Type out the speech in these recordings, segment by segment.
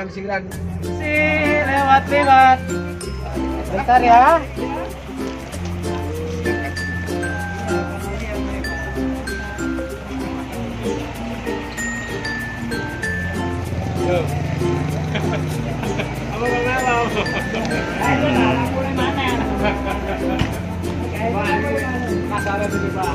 siang-siang si lewat-lewat. Bentar ya. Yo. Apa malam? Ayo lah, mulai mana? Masalah ini, Pak.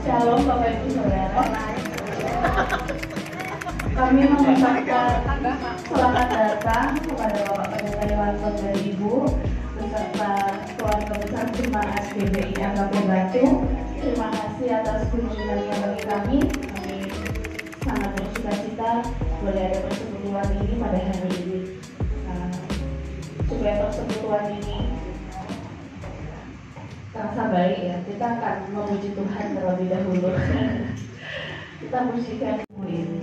Shalom Bapak Ibu Saudara. Kami mengucapkan selamat datang kepada Bapak Pendeta Yohannes dan Ibu beserta keluarga besar Jemaat GBI Agape Batu. Terima kasih atas kunjungannya bagi kami. Kami sangat bersukacita boleh ada persekutuan ini pada hari ini. Supaya persekutuan ini terasa baik ya, kita akan memuji Tuhan terlebih dahulu. Kita pujikan ini.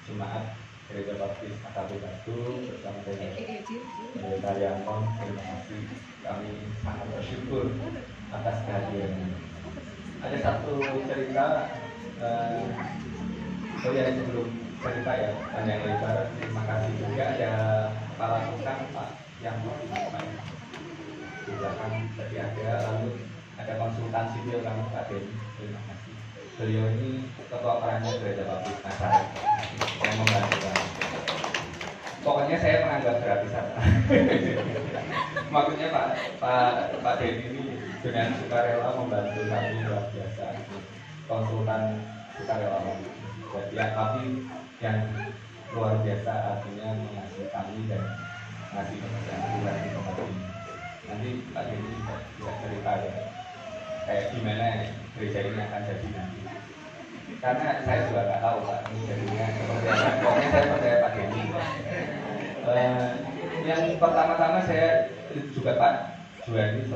Jemaat Gereja Baptis Agape Batu bersama dengan Pendeta Yankon, terima kasih, kami sangat bersyukur atas kehadirannya. Ada satu cerita, sebelum cerita ya, panjang lebar, terima kasih juga ada kepala tukang Pak yang di belakang tadi ada, lalu ada konsultan sipil kami Pak Denny, terima kasih. Beliau ini ketua perannya Gereja Baptis Nazaret yang membantu kami. Pokoknya saya menganggap gratisan. Maksudnya Pak Denny ini dengan sukarela membantu kami luar biasa. Konsultan sukarela jadi kami yang luar biasa, artinya mengasihi kami dan ngasih pekerjaan Tuhan di tempat ini. nanti Pak Denny bisa cerita ya kayak gimana gereja ini akan jadi nanti. Karena saya juga nggak tahu Pak ini jadinya seperti apa. Pokoknya saya percaya Pak Denny. Yang pertama-tama saya juga Pak Juwani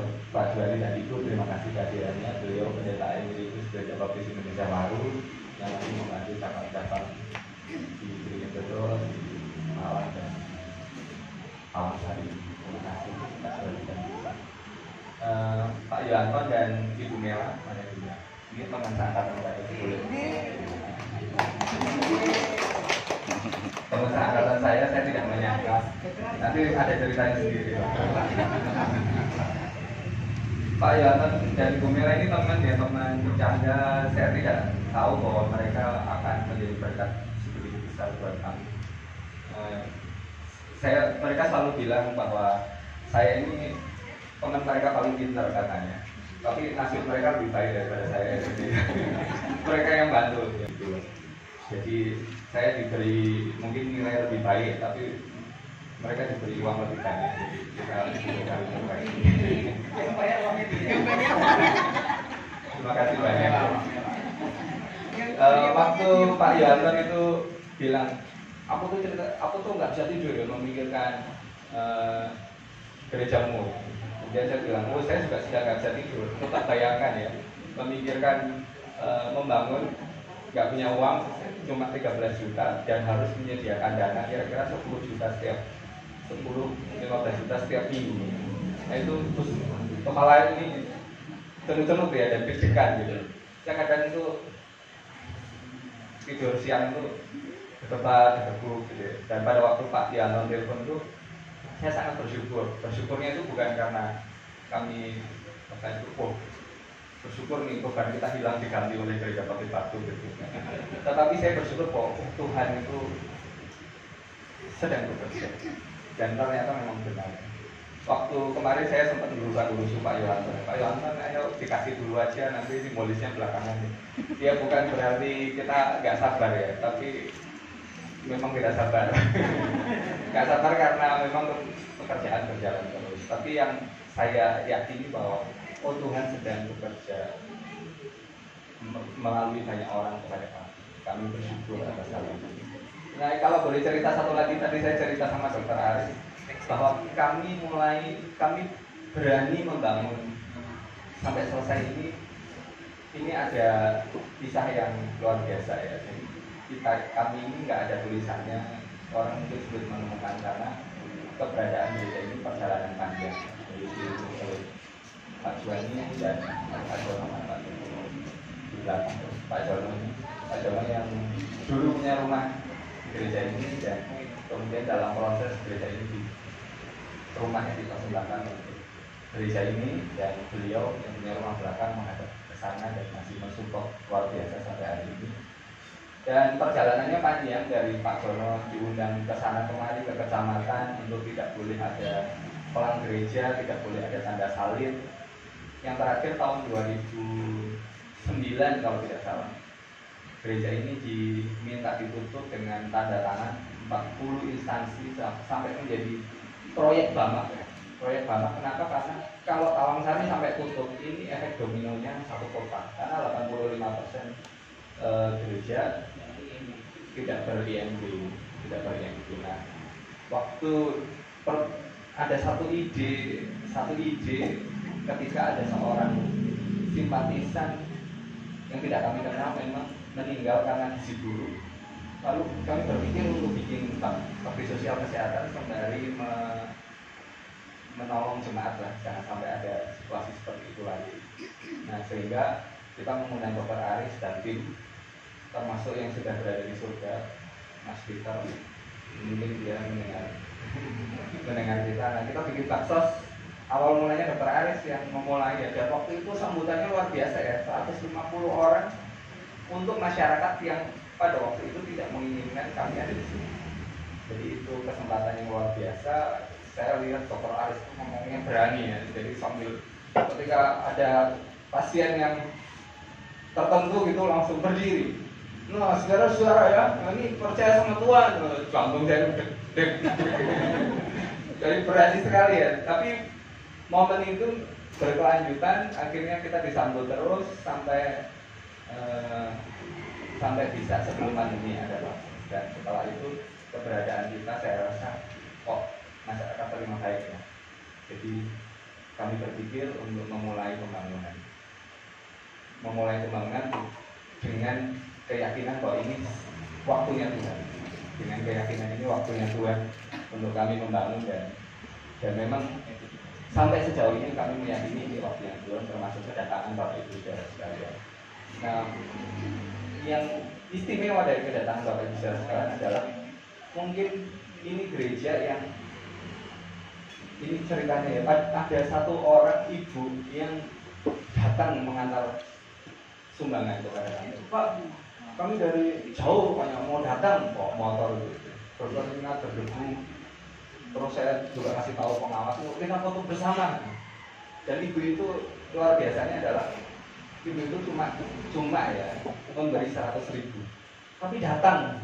dan Ibu, terima kasih kehadirannya. Beliau pendeta emeritus Gereja Baptis Indonesia Baru yang masih membantu cabang-cabang di Gereja Bedol, di Malang dan Awasari. Terima kasih Pak Juwani dan Ibu. Pak Yohanton dan Ibu Mela, mana Ibu? Ini teman seangkatan saya boleh. Teman seangkatan saya tidak menyangka. Nanti ada ceritanya sendiri. Pak Yohanton dan Ibu Mela ini teman bercanda. Saya tidak tahu bahwa mereka akan menjadi berkat sebegitu besar buat kami. Mereka selalu bilang bahwa saya ini teman mereka paling pintar katanya. Tapi nasib mereka lebih baik daripada saya. Jadi mereka yang bantu. Gitu. Jadi saya diberi mungkin nilai lebih baik, tapi mereka diberi uang lebih banyak. Jadi kita harus baik. Yang bayar uangnya dia. Terima kasih banyak. Waktu Pak Yohanton itu bilang, aku tuh nggak bisa tidur ya memikirkan gerejamu. Kemudian saya bilang, saya juga sudah nggak bisa tidur. Tetap bayangkan ya, memikirkan membangun, nggak punya uang cuma 13 juta dan harus menyediakan dana kira-kira 10 juta setiap 10-15 juta setiap minggu. Nah itu terus kepala ini cenut-cenut ya dan deg-degan gitu. Saya kadang itu tidur siang itu gedebak-gedebuk gitu. Dan pada waktu Pak Yohanton telepon itu saya sangat bersyukur. Bersyukurnya itu bukan karena kami bersyukur nih beban kita hilang diganti oleh Gereja Baptis Batu gitu. Tetapi saya bersyukur bahwa Tuhan itu sedang bekerja dan ternyata memang benar. Waktu kemarin saya sempat berusaha dulu Pak Yohanton. Pak Yohanton, ayo dikasih dulu aja, nanti simbolisnya belakangan. Ya bukan berarti kita nggak sabar ya, tapi memang tidak sabar. Nggak sabar karena memang pekerjaan berjalan terus. Tapi yang saya yakini bahwa Tuhan sedang bekerja melalui banyak orang kepada kami. Kami bersyukur atas hal itu. Nah, kalau boleh cerita satu lagi, tadi saya cerita sama Dr. Aris bahwa kami berani membangun sampai selesai ini ada kisah yang luar biasa ya. Jadi kami ini nggak ada tulisannya, orang mungkin sulit menemukan karena keberadaan gereja ini perjalanan panjang dari Pak Juwani dan Pak Jono di belakang. Pak Jono yang dulu punya rumah gereja ini dan kemudian dalam proses gereja ini di rumahnya dipersembahkan untuk gereja ini dan beliau yang punya rumah belakang menghadap ke sana dan masih mensupport luar biasa sampai hari ini. Dan perjalanannya panjang dari Pak Jono diundang ke sana kemari ke kecamatan untuk tidak boleh ada pelang gereja, tidak boleh ada tanda salib. Yang terakhir tahun 2009 kalau tidak salah, gereja ini diminta ditutup dengan tanda tangan 40 instansi sampai menjadi proyek Bamak. Proyek Bamak kenapa? Karena kalau Tawangsari sampai tutup ini efek dominonya satu kota. Karena 85% gereja tidak ber-IMB. Nah, waktu ada satu ide ketika ada seorang simpatisan yang tidak kami kenal memang meninggal karena gizi buruk. Lalu kami berpikir untuk bikin bakti sosial kesehatan sembari menolong jemaat lah, jangan sampai ada situasi seperti itu lagi. Nah sehingga kita mengundang Dr. Aris dan tim, termasuk yang sudah berada di surga, Mas Peter, mungkin dia mendengar kita. Nah kita bikin baksos. Awal mulanya Dr. Aris yang memulai ya, dan waktu itu sambutannya luar biasa ya, 150 orang untuk masyarakat yang pada waktu itu tidak menginginkan kami ada di sini. Jadi itu kesempatan yang luar biasa. Saya lihat Dr. Aris ngomongnya berani ya, jadi sambil ketika ada pasien yang tertentu gitu langsung berdiri. Nah, saudara-saudara ya, ini percaya sama Tuhan, jantung saya deg-deg. Jadi berani sekali ya, tapi momen itu berkelanjutan, akhirnya kita disambut terus sampai bisa sebelum pandemi ada vaksin. Dan setelah itu keberadaan kita saya rasa kok masyarakat terima baik ya. Jadi kami berpikir untuk memulai pembangunan dengan keyakinan bahwa ini waktunya Tuhan, dengan keyakinan ini waktunya Tuhan untuk kami membangun, dan memang sampai sejauh ini kami meyakini ini waktunya Tuhan, termasuk kedatangan Bapak Ibu saudara sekalian. Nah, yang istimewa dari kedatangan Bapak Ibu saudara sekalian adalah mungkin ini gereja yang ini ceritanya ya, ada satu orang ibu yang datang mengantar sumbangan kepada kami. Pak, kami dari jauh rupanya mau datang kok motor itu berkeringat berdebu. Terus saya juga kasih tahu pengawas, kita foto bersama. Dan ibu itu luar biasanya adalah ibu itu cuma ya memberi 100.000, tapi datang.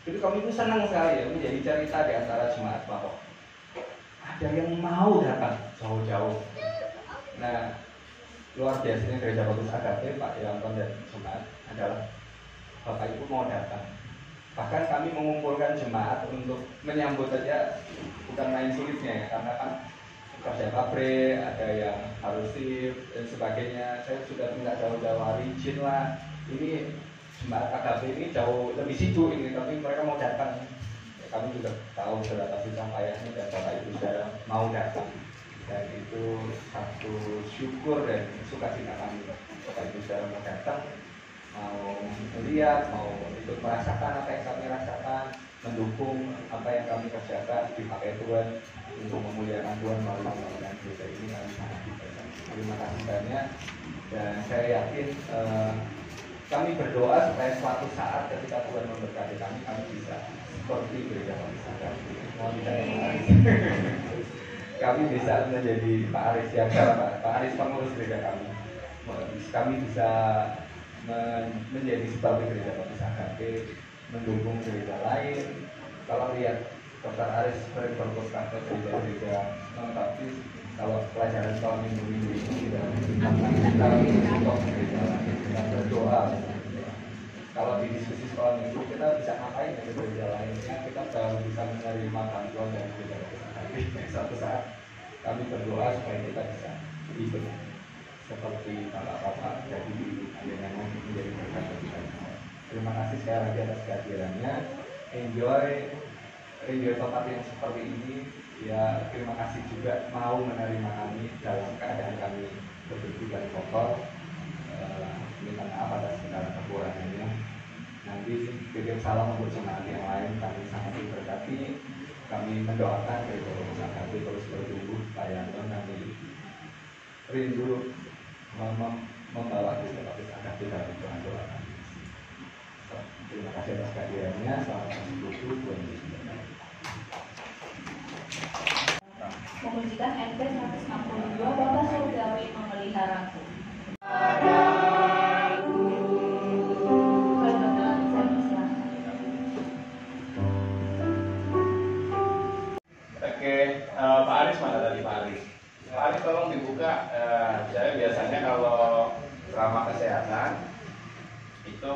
Jadi kami itu senang sekali ya, menjadi cerita di antara jemaat bahwa ada yang mau datang jauh-jauh. Nah, luar biasanya Gereja Bagus Agape, Pak Yanton dan jemaat adalah Bapak Ibu mau datang. Bahkan kami mengumpulkan jemaat untuk menyambut saja bukan main sulitnya ya, karena kan kerja pabrik, ada yang harus shift dan sebagainya. Saya sudah minta jauh-jauh hari izin lah. Ini jemaat Agape ini jauh lebih sibuk ini, tapi mereka mau datang. Ya, kami juga tahu berapa susah payahnya dan Bapak Ibu sudah mau datang. Dan itu satu syukur dan sukacita kami. Bapak Ibu sudah mau datang, mau melihat, mau ikut merasakan apa yang kami rasakan, mendukung apa yang kami kerjakan, dipakai Tuhan untuk memuliakan Tuhan melalui pembangunan gereja ini. Kami sangat berterima. Terima kasih banyak, dan saya yakin kami berdoa supaya suatu saat ketika Tuhan memberkati kami bisa seperti gereja Pamisakan. Kami bisa menjadi Pak Aris yang Pak Aris pengurus gereja kami. Kami bisa menjadi seperti gereja Pamisakan, mendukung gereja lain. Kalau lihat Dr. Aris sering berpusat ke gereja-gereja non-baptis, kalau pelajaran sekolah minggu-minggu ini tidak kita untuk gereja lain, kita berdoa. Kalau di diskusi sekolah minggu kita bisa ngapain ya gereja lainnya, kita baru bisa menerima bantuan dari gereja lain. Suatu saat kami berdoa supaya kita bisa ikut seperti bapak-bapak jadi dengan menjadi berkat bagi kita. Terima kasih sekali lagi atas kehadirannya. Enjoy tempat yang seperti ini. Ya, terima kasih juga mau menerima kami dalam keadaan kami berdebu dan kotor. Minta maaf atas segala kekurangannya. Nanti kirim salam untuk jemaat yang lain, kami sangat diberkati. Kami mendoakan dari Bapak Agape terus bertumbuh. Pak Yanton, kami rindu membawa kita Bapak Agape dalam doa kami. Terima kasih atas kehadirannya. Selamat bersyukur Tuhan Yesus. Memujikan NP 162 Bapak Surgawi memeliharaku. Pak Aris mana tadi Pak Aris? Pak Aris tolong dibuka. Saya biasanya kalau ceramah kesehatan itu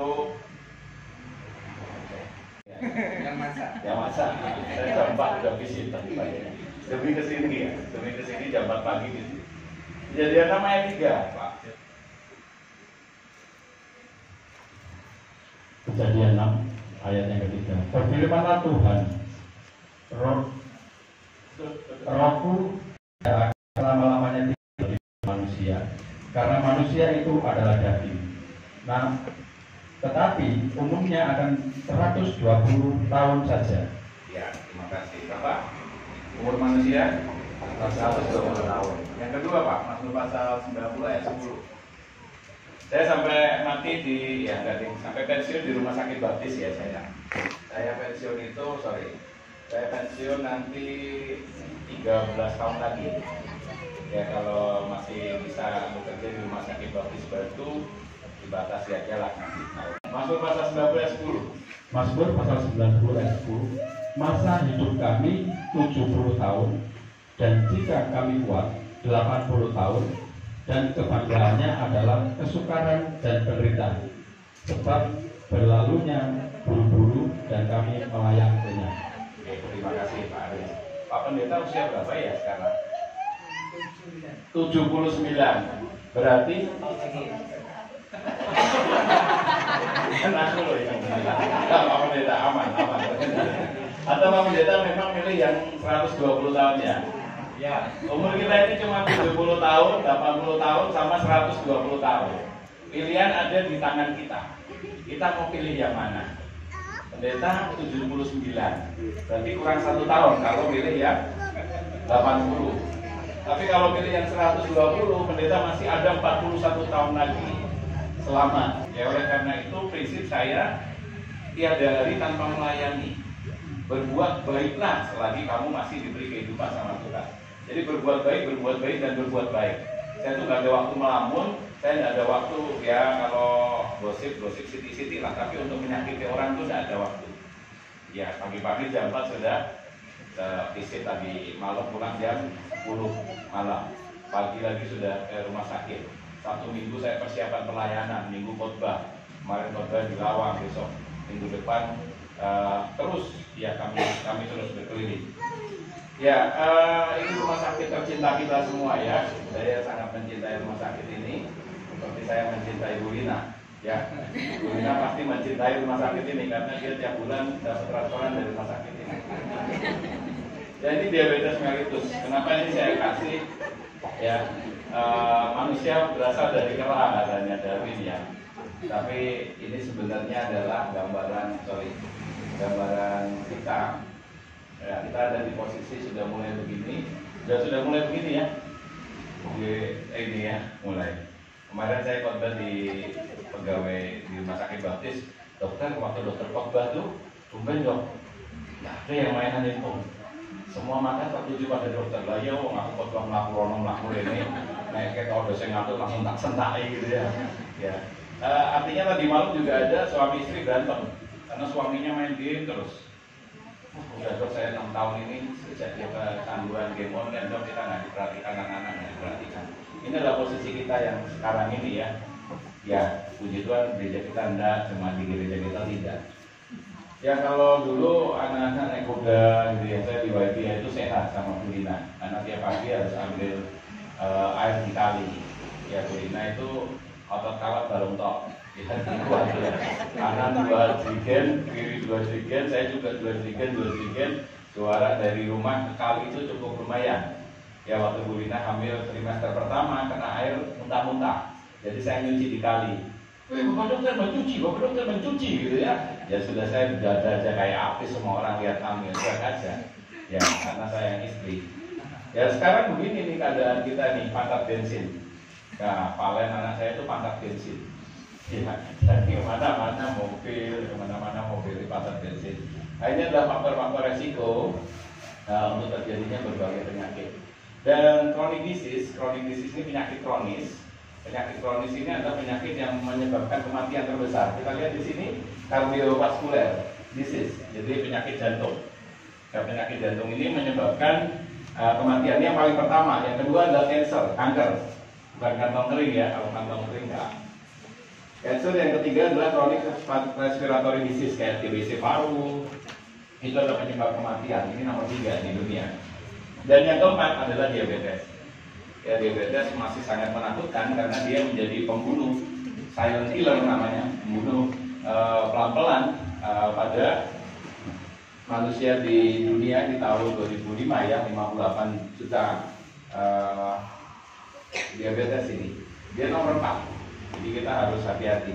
yang masak. Saya jam 4 udah visit tadi pagi. Demi kesini jam 4 pagi gitu. Kejadian namanya 3 Pak. Kejadian 6 ayat yang ketiga. Berfirmanlah Tuhan, Rohku selama-lamanya tinggal di manusia, karena manusia itu adalah daging. Nah, tetapi umumnya akan 120 tahun saja. Ya, terima kasih Bapak. Umur manusia 120 tahun. Yang kedua Pak, Mazmur pasal 90 ayat 10. Saya sampai mati sampai pensiun di rumah sakit baptis ya saya. Saya pensiun nanti 13 tahun lagi. Ya kalau masih bisa bekerja di rumah sakit baptis Batu, dibatasi aja lah nanti. Mazmur pasal 90 ayat 10. Mazmur pasal 90 ayat 10. Masa hidup kami 70 tahun, dan jika kami kuat, 80 tahun dan kebanggaannya adalah kesukaran dan penderitaan sebab berlalunya buru-buru dan kami melayangkannya. Oke, terima kasih Pak Aris. Pak Pendeta usia berapa ya sekarang? 79. Berarti kan aku loh yang bilang. Pak Pendeta aman. Atau Pak Pendeta memang milih yang 120 tahun ya? Ya. Umur kita ini cuma 70 tahun, 80 tahun sama 120 tahun. Pilihan ada di tangan kita. Kita mau pilih yang mana? Pendeta 79. Berarti kurang 1 tahun kalau pilih yang 80. Tapi kalau pilih yang 120, pendeta masih ada 41 tahun lagi selamat. Ya oleh karena itu prinsip saya tiada hari tanpa melayani. Berbuat baiklah selagi kamu masih diberi kehidupan sama Tuhan. Jadi berbuat baik dan berbuat baik. Saya tuh nggak ada waktu melamun, saya nggak ada waktu ya kalau gosip siti lah. Tapi untuk menyakiti orang tuh nggak ada waktu. Ya pagi-pagi jam 4 sudah visit tadi, malam pulang jam 10 malam. Pagi lagi sudah ke rumah sakit. Satu minggu saya persiapan pelayanan, minggu khotbah. Kemarin khotbah di Lawang, besok minggu depan terus ya kami terus berkeliling. Ya ini rumah sakit tercinta kita semua ya. Saya sangat mencintai rumah sakit ini seperti saya mencintai Bu Lina. Ya, Bu Lina pasti mencintai rumah sakit ini karena dia tiap bulan dapat transferan dari rumah sakit ini. Ya ini diabetes mellitus. Kenapa ini saya kasih? Ya manusia berasal dari kera katanya Darwin ya. Tapi ini sebenarnya adalah gambaran kita. Ya, kita ada di posisi sudah mulai begini ya. Ini ya mulai. Kemarin saya khotbah di pegawai di rumah sakit baptis. Waktu dokter khotbah tuh tumben dok. Nah, ada yang mainan itu. Semua mata tertuju pada dokter. Lah ya wong aku khotbah mlaku ini. Nek ketok dosen ngatur langsung tak sentaki gitu ya. Ya. Artinya tadi malam juga ada suami istri berantem karena suaminya main game terus. Udah dok saya 6 tahun ini sejak dia kecanduan game online dok kita nggak diperhatikan anak-anak nggak diperhatikan. Ini adalah posisi kita yang sekarang ini ya. Ya puji Tuhan gereja kita enggak, cuma di gereja kita tidak. Ya kalau dulu anak-anak naik kuda gitu ya, saya di YPA itu sehat sama Bu Lina. Karena tiap pagi harus ambil air di kali. Ya Bu Lina itu otot kalap balong tok. Ya, kuat ya. Kanan 2 jerigen, kiri 2 jerigen, saya juga 2 jerigen. Suara dari rumah ke kali itu cukup lumayan. Ya waktu Bu Lina hamil trimester pertama kena air muntah-muntah. Jadi saya nyuci di kali. Bapak dokter mencuci gitu ya. Ya sudah saya dada aja kayak artis, semua orang lihat hamil, buat aja. Ya karena saya yang istri. Ya sekarang begini nih keadaan kita nih, pantat bensin. Nah, Valen anak saya itu pantat bensin. Ya, jadi kemana-mana mobil di pantat bensin. Nah, ini adalah faktor-faktor resiko untuk terjadinya berbagai penyakit. Dan chronic disease ini penyakit kronis. Penyakit kronis ini adalah penyakit yang menyebabkan kematian terbesar. Kita lihat di sini cardiovascular disease, jadi penyakit jantung. Nah, penyakit jantung ini menyebabkan kematian yang paling pertama. Yang kedua adalah kanker, bukan kantong kering ya. Kalau kantong kering enggak. Cancer yang ketiga adalah chronic respiratory disease kayak TBC paru. Itu adalah penyebab kematian. Ini nomor 3 di dunia. Dan yang keempat adalah diabetes. Ya diabetes masih sangat menakutkan karena dia menjadi pembunuh, silent killer namanya, membunuh pelan-pelan pada manusia di dunia di tahun 2005 ya 58 juta diabetes ini. Dia nomor 4. Jadi kita harus hati-hati.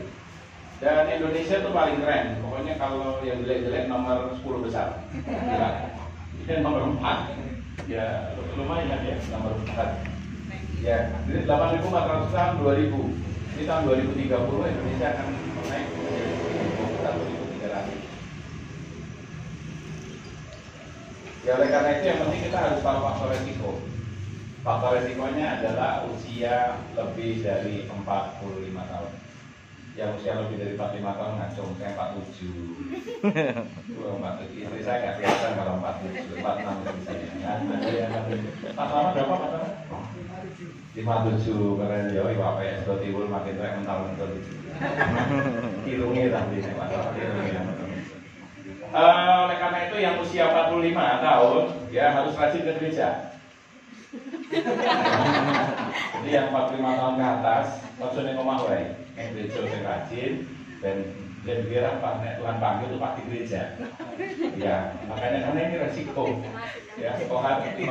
Dan Indonesia tuh paling keren. Pokoknya kalau yang jelek-jelek nomor 10 besar. Ya. Dia nomor 4. Ya lumayan ya nomor 4. Ya, jadi 8.400 tahun 2000. Ini tahun 2030 Indonesia akan naik menjadi 1.300. Ya oleh karena itu yang penting kita harus tahu faktor resiko. Faktor resikonya adalah usia lebih dari 45 tahun. Yang usia lebih dari 45 tahun ngacung, saya 47. 47. Istri saya nggak kelihatan kalau 47, 46 misalnya. Ada yang Pak Selamat berapa Pak Selamat? 57 keren ya, Pak PS tiwul makin trek mental-mental. Kirungnya tapi Pak Selamat kirungnya. Oleh karena itu yang usia 45 tahun ya harus rajin ke gereja. Jadi yang 45 tahun ke atas, maksudnya ngomong wae, gereja sing rajin dan kira Pak nek Tuhan panggil itu pasti gereja. Ya, makanya karena ini resiko. Ya, Kohar 58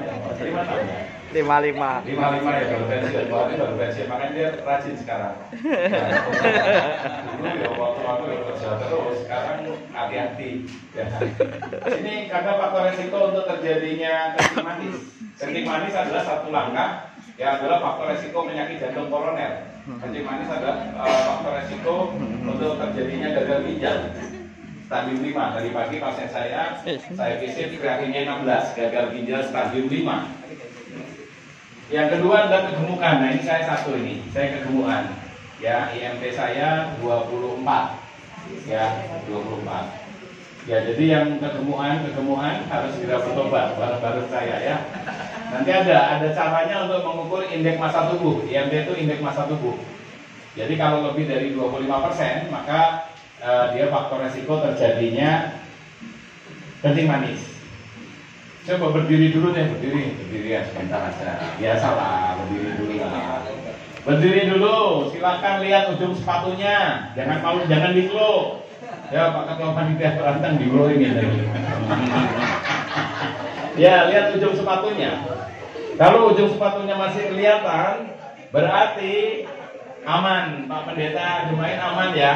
ya, 5 tahun ya. 55. 55 ya baru pensiun, baru pensiun, makanya dia rajin sekarang. Dulu ya waktu ya kerja terus, sekarang hati-hati. Ya. Ini karena faktor resiko untuk terjadinya kencing manis. Kencing manis adalah satu langkah, ya adalah faktor resiko penyakit jantung koroner. Kencing manis adalah faktor resiko untuk terjadinya gagal ginjal. Stadium 5, dari pagi pasien saya visit kreatinnya 16, gagal ginjal stadium 5. Yang kedua adalah kegemukan. Nah ini saya satu ini, saya kegemukan. Ya IMP saya 24, ya 24. Ya jadi yang kegemukan harus segera bertobat bareng-bareng saya ya. Nanti ada caranya untuk mengukur indeks massa tubuh. IMP itu indeks massa tubuh. Jadi kalau lebih dari 25%, maka dia faktor resiko terjadinya kencing manis. Coba berdiri dulu deh, berdiri ya sebentar aja. Biasalah, berdiri dulu lah. Berdiri dulu, silakan lihat ujung sepatunya. Jangan malu, jangan dikeluk. Ya Pak Ketua Panitia Perantang di ini tadi. Ya lihat ujung sepatunya. Kalau ujung sepatunya masih kelihatan, berarti aman. Pak Pendeta Jumain aman ya.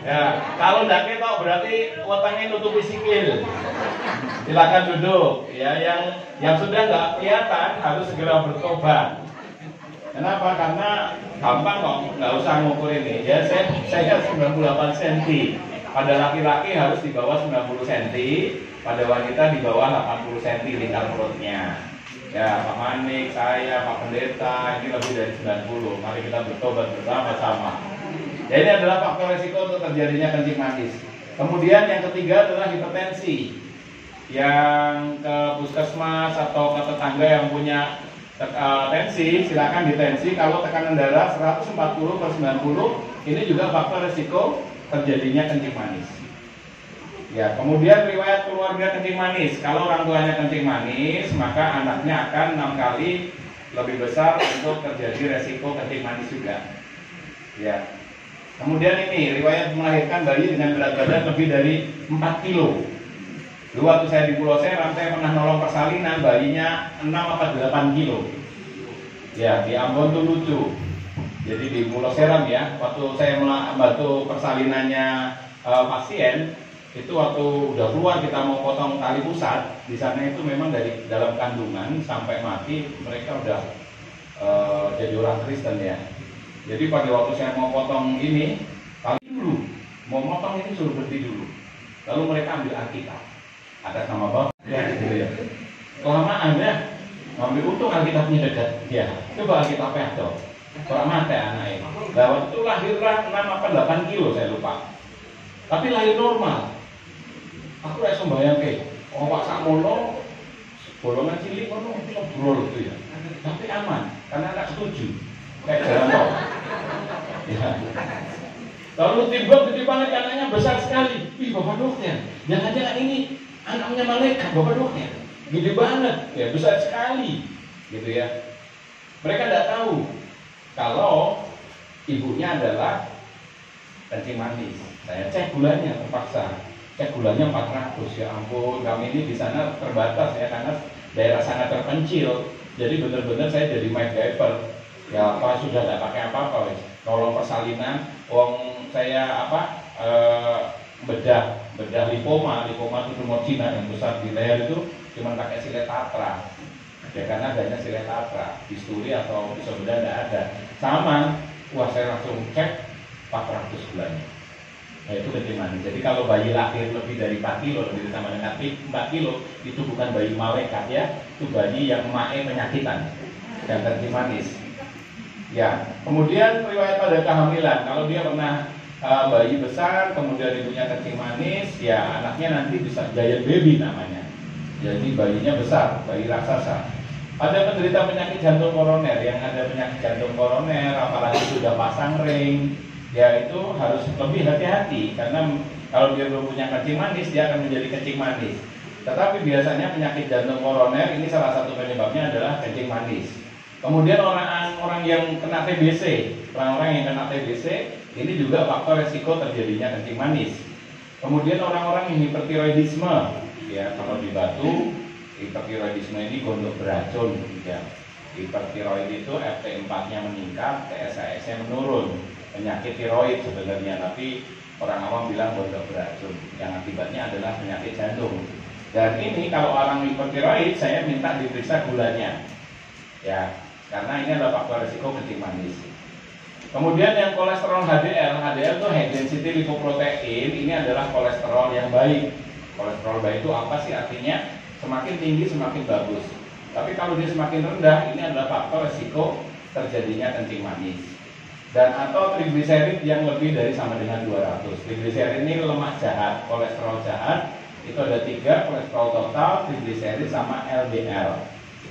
Ya, kalau tidak ketok berarti wetenge nutupi sikil. Silakan duduk. Ya, yang sudah nggak kelihatan harus segera bertobat. Kenapa? Karena gampang kok, nggak usah ngukur ini. Ya, saya 98 cm. Pada laki-laki harus di bawah 90 cm, pada wanita di bawah 80 cm lingkar perutnya. Ya, Pak Manik, saya, Pak Pendeta, ini lebih dari 90. Mari kita bertobat bersama-sama. Ya, ini adalah faktor resiko untuk terjadinya kencing manis. Kemudian yang ketiga adalah hipertensi. Yang ke puskesmas atau ke tetangga yang punya tensi, silakan ditensi. Kalau tekanan darah 140/90, ini juga faktor resiko terjadinya kencing manis. Ya, kemudian riwayat keluarga kencing manis. Kalau orang tuanya kencing manis, maka anaknya akan 6 kali lebih besar untuk terjadi resiko kencing manis juga. Ya. Kemudian ini riwayat melahirkan bayi dengan berat badan lebih dari 4 kilo. Dulu waktu saya di Pulau Seram, saya pernah nolong persalinan, bayinya 6 atau 8 kilo. Ya, di Ambon tuh lucu. Jadi di Pulau Seram ya, waktu saya membantu persalinannya pasien, itu waktu udah keluar kita mau potong tali pusat, di sana itu memang dari dalam kandungan sampai mati mereka udah jadi orang Kristen ya. Jadi pada waktu saya mau potong ini, tali dulu, mau potong ini suruh berhenti dulu. Lalu mereka ambil Alkitab, atas nama Bapak, ya gitu ya. Kelamaan ya, ngambil untung Alkitabnya dekat, ya. Coba Alkitabnya dong. Orang mati anaknya. Lewat itu lahirlah 6 apa 8 kilo saya lupa. Tapi lahir normal. Aku rasa sembahyang ke, oh Pak Sakmono, bolongan cilik kono sobrol itu ya. Tapi aman, karena anak setuju. Kayak jalan tol. Ya. Lalu tiba gede banget anaknya besar sekali. Ih Bapak Dokter, jangan-jangan ini anaknya malaikat Bapak Dokter. Gede banget, ya besar sekali, gitu ya. Mereka tidak tahu kalau ibunya adalah kencing manis. Saya cek gulanya terpaksa, cek gulanya 400. Ya ampun, kami ini di sana terbatas ya karena daerah sangat terpencil. Jadi benar-benar saya jadi MacGyver. Ya apa sudah tidak pakai apa-apa, nolong persalinan. Wong saya bedah lipoma itu tumor Cina yang besar di leher itu cuma pakai silet tatra. Ya karena adanya silet tatra, bisturi atau pisau bedah tidak ada. Sama, wah saya langsung cek 400 bulannya. Nah itu kencing manis. Jadi kalau bayi lahir lebih dari 4 kilo, lebih sama dengan 4 kilo, itu bukan bayi malaikat ya, itu bayi yang penyakitan dan kencing manis. Ya, kemudian riwayat pada kehamilan, kalau dia pernah bayi besar, kemudian ibunya kencing manis, ya anaknya nanti bisa giant baby namanya. Jadi bayinya besar, bayi raksasa. Ada penderita penyakit jantung koroner, yang ada penyakit jantung koroner, apalagi sudah pasang ring, ya itu harus lebih hati-hati, karena kalau dia belum punya kencing manis, dia akan menjadi kencing manis. Tetapi biasanya penyakit jantung koroner ini salah satu penyebabnya adalah kencing manis. Kemudian orang yang kena TBC, orang-orang yang kena TBC ini juga faktor resiko terjadinya kencing manis. Kemudian orang-orang yang hipertiroidisme, ya kalau di batu, hipertiroidisme ini gondok beracun, ya. Hipertiroid itu FT4-nya meningkat, TSH-nya menurun, penyakit tiroid sebenarnya, tapi orang awam bilang gondok beracun, yang akibatnya adalah penyakit jantung. Dan ini kalau orang hipertiroid, saya minta diperiksa gulanya, ya, karena ini adalah faktor risiko kencing manis. Kemudian yang kolesterol HDL itu high density lipoprotein, ini adalah kolesterol yang baik. Kolesterol baik itu apa sih artinya? Semakin tinggi semakin bagus. Tapi kalau dia semakin rendah, ini adalah faktor risiko terjadinya kencing manis. Dan atau trigliserid yang lebih dari sama dengan 200. Trigliserid ini lemak jahat, kolesterol jahat. Itu ada 3, kolesterol total, trigliserid sama LDL.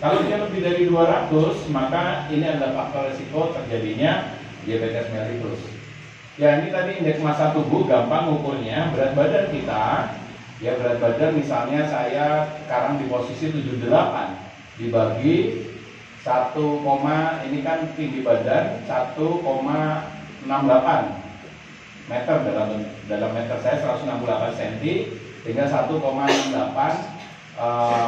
Kalau dia lebih dari 200, maka ini adalah faktor risiko terjadinya diabetes mellitus. Ya, ini tadi indeks massa tubuh, gampang ukurnya. Berat badan kita, ya berat badan misalnya saya sekarang di posisi 78 dibagi 1, ini kan tinggi badan 1,68 meter, dalam meter saya 168 cm, sehingga 1,68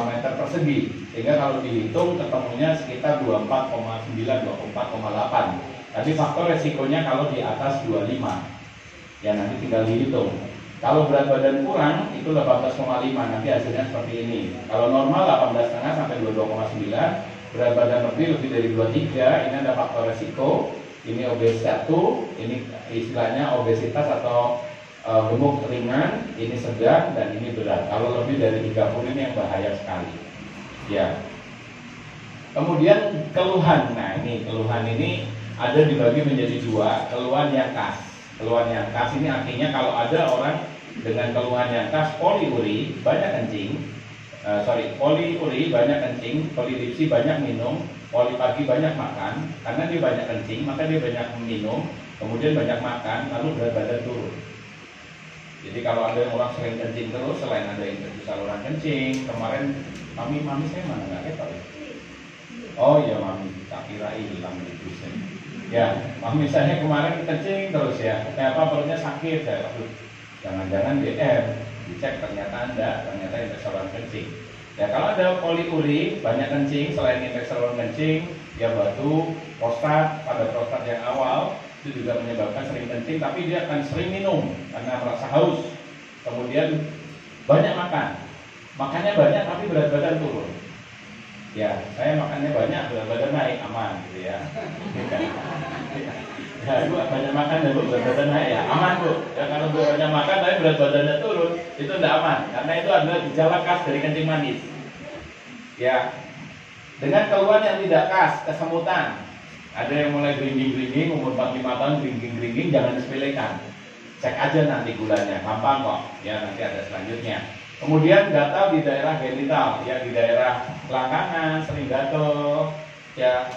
meter persegi, sehingga kalau dihitung ketemunya sekitar 24,9, 24,8. Tapi faktor resikonya kalau di atas 25, ya nanti tinggal dihitung. Kalau berat badan kurang itu 18,5, nanti hasilnya seperti ini. Kalau normal 18,5 sampai 22,9, berat badan lebih dari 23, ini ada faktor resiko. Ini obesitas 1, ini istilahnya obesitas atau gemuk ringan, ini sedang, dan ini berat. Kalau lebih dari 30 ini yang bahaya sekali. Ya. Kemudian keluhan. Nah, ini keluhan ini ada dibagi menjadi 2, keluhan yang khas. Keluhan yang khas ini artinya kalau ada orang dengan keluhan yang khas, poliuri, banyak kencing, poliuri, banyak kencing, polidipsi, banyak minum, polipagi, banyak makan. Karena dia banyak kencing, maka dia banyak minum, kemudian banyak makan, lalu berat badan turun. Jadi kalau ada orang sering kencing terus, selain ada infeksi saluran kencing, kemarin mami saya mana nggak ketok ya? Oh iya mami, tak kira hilang itu. Ya, mami saya kemarin kencing terus ya, kenapa perutnya sakit ya? Jangan-jangan DM, dicek ternyata infeksi saluran kencing. Ya kalau ada poliuri, banyak kencing, selain infeksi saluran kencing, ya batu, prostat, pada prostat yang awal itu juga menyebabkan sering kencing, tapi dia akan sering minum karena merasa haus. Kemudian banyak makannya banyak tapi berat badan turun. Ya, saya makannya banyak, berat badan naik, aman gitu ya. Ya, Bu, banyak makan dan berat badan naik ya, aman Bu. Ya kalau banyak makan tapi berat badannya turun, itu tidak aman, karena itu adalah gejala khas dari kencing manis. Ya, dengan keluhan yang tidak khas, kesemutan. Ada yang mulai geringging-geringging, umur 45 tahun geringging-geringging, jangan disepelekan. Cek aja nanti gulanya, gampang kok. Ya nanti ada selanjutnya. Kemudian gatal di daerah genital, ya di daerah selangkangan, sering gatal. Ya,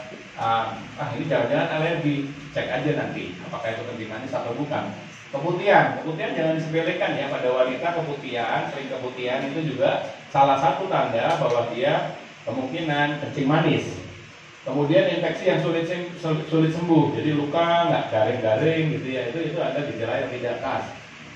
ini jangan-jangan alergi. Cek aja nanti, apakah itu kencing manis atau bukan. Keputihan jangan disepelekan ya, pada wanita keputihan, sering keputihan itu juga salah satu tanda bahwa dia kemungkinan kencing manis. Kemudian infeksi yang sulit sembuh, jadi luka nggak garing-garing gitu ya, itu ada gejala yang tidak khas.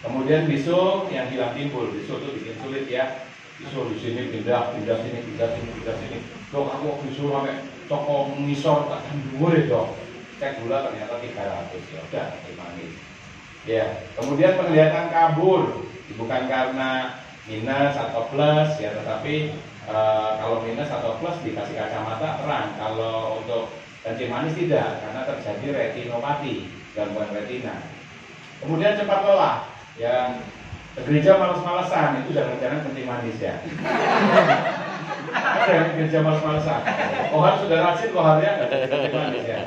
Kemudian bisul yang hilang timbul, bisul itu bikin sulit ya, bisul di sini pindah sini. Dok aku bisul sampai cokok ngisor tak kendor dok. Cek gula ternyata 300, ya udah kencing manis. Ya, kemudian penglihatan kabur, bukan karena minus atau plus ya, tetapi kalau minus atau plus dikasih kacamata terang. Kalau untuk kencing manis tidak, karena terjadi retinopati, gangguan retina. Kemudian cepat lelah, yang ke gereja malas-malasan, itu jangan-jangan kencing manis ya. Ada yang ke gereja malas-malasan. Kohar sudah rajin, koharnya nggak kencing manis ya.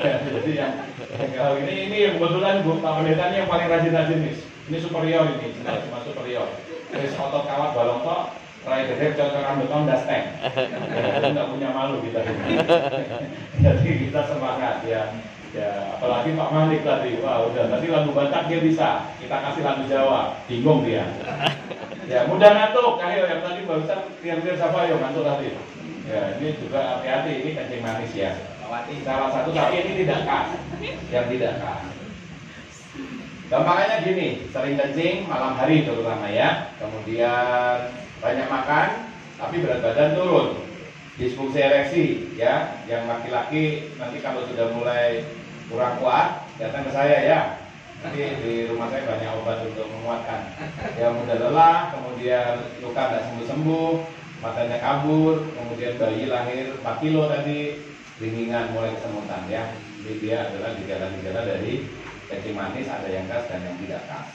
Jadi yang kalau ini yang kebetulan Bu Pak Pendeta ini yang paling rajin nih. Ini superior ini, cuma superior. Terus otot kawat balong kok. Rai gede cocokan beton das tank. Nggak punya malu kita. Jadi kita semangat ya. Ya, apalagi Pak Malik tadi, wah udah tadi lagu Batak dia bisa, kita kasih lagu Jawa, bingung dia. Ya mudah ngantuk, ayo yang tadi barusan lihat siapa yo ngantuk tadi. Ya ini juga hati-hati, ini kencing manis ya. Salah satu tapi ini tidak khas, yang tidak khas. Gampangnya gini, sering kencing malam hari terutama ya, kemudian banyak makan, tapi berat badan turun, disfungsi ereksi ya, yang laki-laki nanti kalau sudah mulai kurang kuat, datang ke saya ya. Nanti di rumah saya banyak obat untuk menguatkan. Ya mudah lelah, kemudian luka tidak sembuh-sembuh, matanya kabur, kemudian bayi lahir 4 kilo tadi, ringan mulai kesemutan ya. Jadi dia adalah gejala-gejala dari kencing manis, ada yang khas dan yang tidak khas.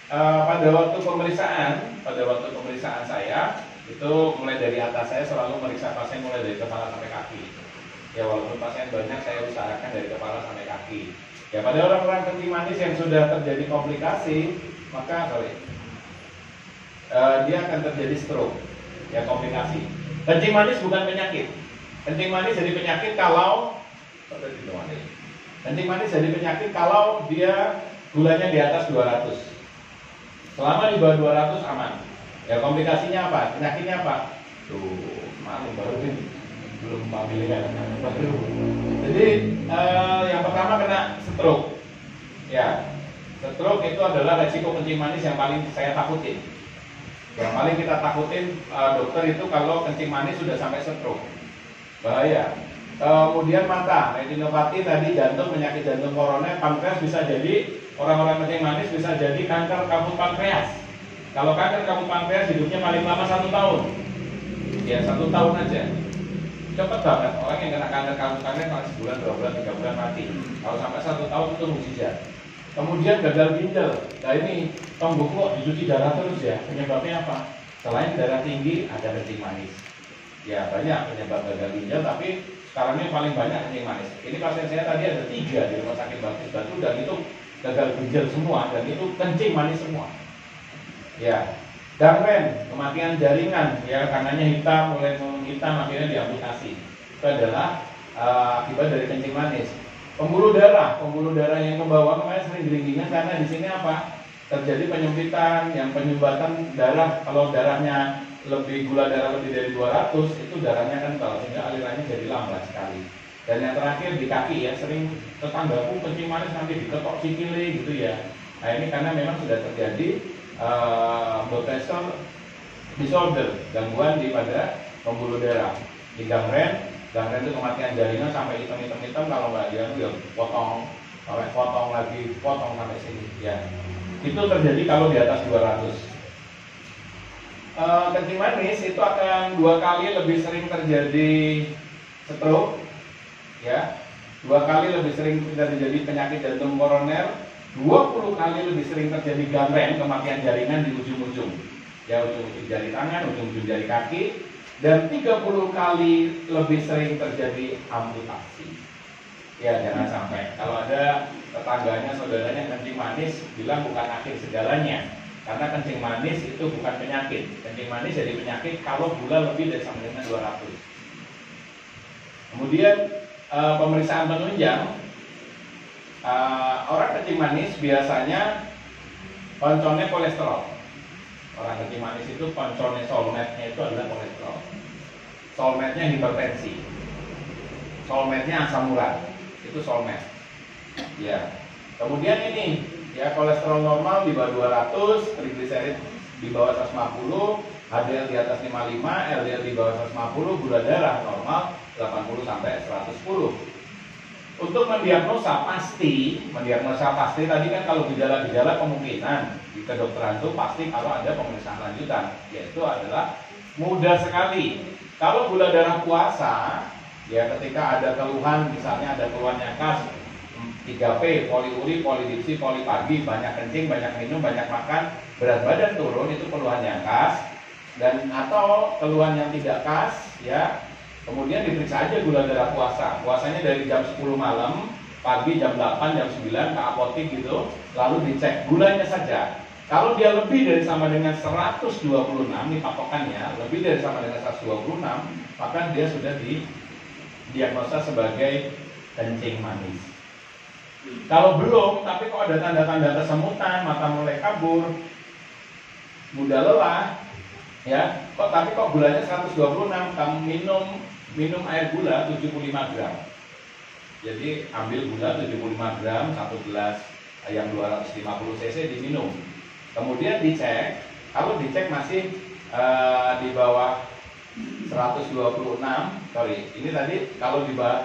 Pada waktu pemeriksaan saya itu mulai dari atas, saya selalu meriksa pasien mulai dari kepala sampai kaki. Ya walaupun pasien banyak, saya usahakan dari kepala sampai kaki. Ya pada orang-orang kencing manis yang sudah terjadi komplikasi, maka dia akan terjadi stroke, ya komplikasi. Kencing manis bukan penyakit. Kencing manis jadi penyakit kalau dia gulanya di atas 200. Selama di bawah 200 aman. Ya komplikasinya apa? Penyakitnya apa? Tuh, malu baru ini belum pemilihan. Jadi yang pertama kena stroke. Ya, stroke itu adalah resiko kencing manis yang paling saya takutin. Yang paling kita takutin dokter itu kalau kencing manis sudah sampai stroke, bahaya. Kemudian mata, retinopati tadi, jantung, penyakit jantung koroner, pankreas bisa jadi, orang-orang kencing manis bisa jadi kanker kabut pankreas. Kalau kanker kabut pankreas hidupnya paling lama 1 tahun. Ya 1 tahun aja. Cepet banget, orang yang kena kanker kabut pankreas paling sebulan, 2 bulan, 3 bulan mati. Kalau sampai 1 tahun itu mukjizat. Kemudian gagal ginjal. Nah ini tonggok kok dicuci darah terus ya. Penyebabnya apa? Selain darah tinggi ada kencing manis. Ya banyak penyebab gagal ginjal, tapi sekarang ini paling banyak kencing manis. Ini pasien saya tadi ada 3 di rumah sakit Baptis Batu dan itu gagal ginjal semua dan itu kencing manis semua. Ya, gangren, kematian jaringan, ya karenanya hitam, mulai menghitam akhirnya diamputasi. Itu adalah akibat dari kencing manis. Pembuluh darah yang ke bawah kemarin sering geringgingan karena di sini apa? Terjadi penyempitan, yang penyumbatan darah. Kalau darahnya gula darah lebih dari 200, itu darahnya kental sehingga alirannya jadi lambat sekali. Dan yang terakhir di kaki ya, sering tetanggaku kencing manis nanti diketok sikile gitu ya. Nah ini karena memang sudah terjadi blood vessel disorder, gangguan di pada pembuluh darah. Di gangren itu kematian jaringan sampai hitam kalau nggak dia potong sampai sini ya. Itu terjadi kalau di atas 200. Kencing manis itu akan 2 kali lebih sering terjadi stroke ya, 2 kali lebih sering terjadi penyakit jantung koroner, 20 kali lebih sering terjadi gangren, kematian jaringan di ujung-ujung ya, ujung-ujung jari tangan, ujung-ujung jari kaki, dan 30 kali lebih sering terjadi amputasi. Ya jangan sampai kalau ada tetangganya, saudaranya kencing manis, bilang bukan akhir segalanya. Karena kencing manis itu bukan penyakit. Kencing manis jadi penyakit kalau gula lebih dari sama dengan 200. Kemudian pemeriksaan penunjang, orang kencing manis biasanya konconnya kolesterol. Orang kencing manis itu konconnya, soulmate-nya itu adalah kolesterol. Soulmate-nya hipertensi. Soulmate-nya asam urat. Itu soulmate. Ya. Kemudian ini ya, kolesterol normal di bawah 200, trigliserid di bawah 150, HDL di atas 55, LDL di bawah 150, gula darah normal 80 sampai 110. Untuk mendiagnosa pasti tadi kan kalau gejala-gejala kemungkinan di kedokteran itu pasti kalau ada pemeriksaan lanjutan, yaitu adalah mudah sekali. Kalau gula darah puasa, ya ketika ada keluhan, misalnya ada keluhan yang khas 3P, poliuri, polidipsi, polipagi, banyak kencing, banyak minum, banyak makan, berat badan turun, itu keluhan yang khas. Dan atau keluhan yang tidak khas, ya kemudian diperiksa aja gula darah puasa. Puasanya dari jam 10 malam, pagi jam 8, jam 9 ke apotek gitu, lalu dicek gulanya saja. Kalau dia lebih dari sama dengan 126, ini patokannya, lebih dari sama dengan 126, maka dia sudah didiagnosa sebagai kencing manis. Kalau belum, tapi kok ada tanda-tanda kesemutan, mata mulai kabur, mudah lelah, ya, tapi kok gulanya 126, kamu minum air gula 75 gram. Jadi ambil gula 75 gram, 1 gelas yang 250 cc diminum. Kemudian dicek, kalau dicek masih di bawah 126, ini tadi kalau di bawah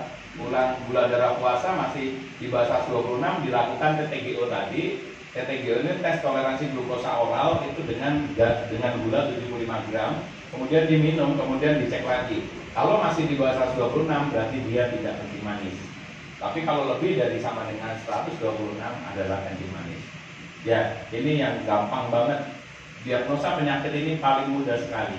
gula darah puasa masih di bawah 126, dilakukan TTGO tadi. TTGO ini tes toleransi glukosa oral itu dengan gula 75 gram, kemudian diminum, kemudian dicek lagi. Kalau masih di bawah 126 berarti dia tidak kencing manis. Tapi kalau lebih dari sama dengan 126 adalah kencing manis. Ya, ini yang gampang banget. Diagnosa penyakit ini paling mudah sekali.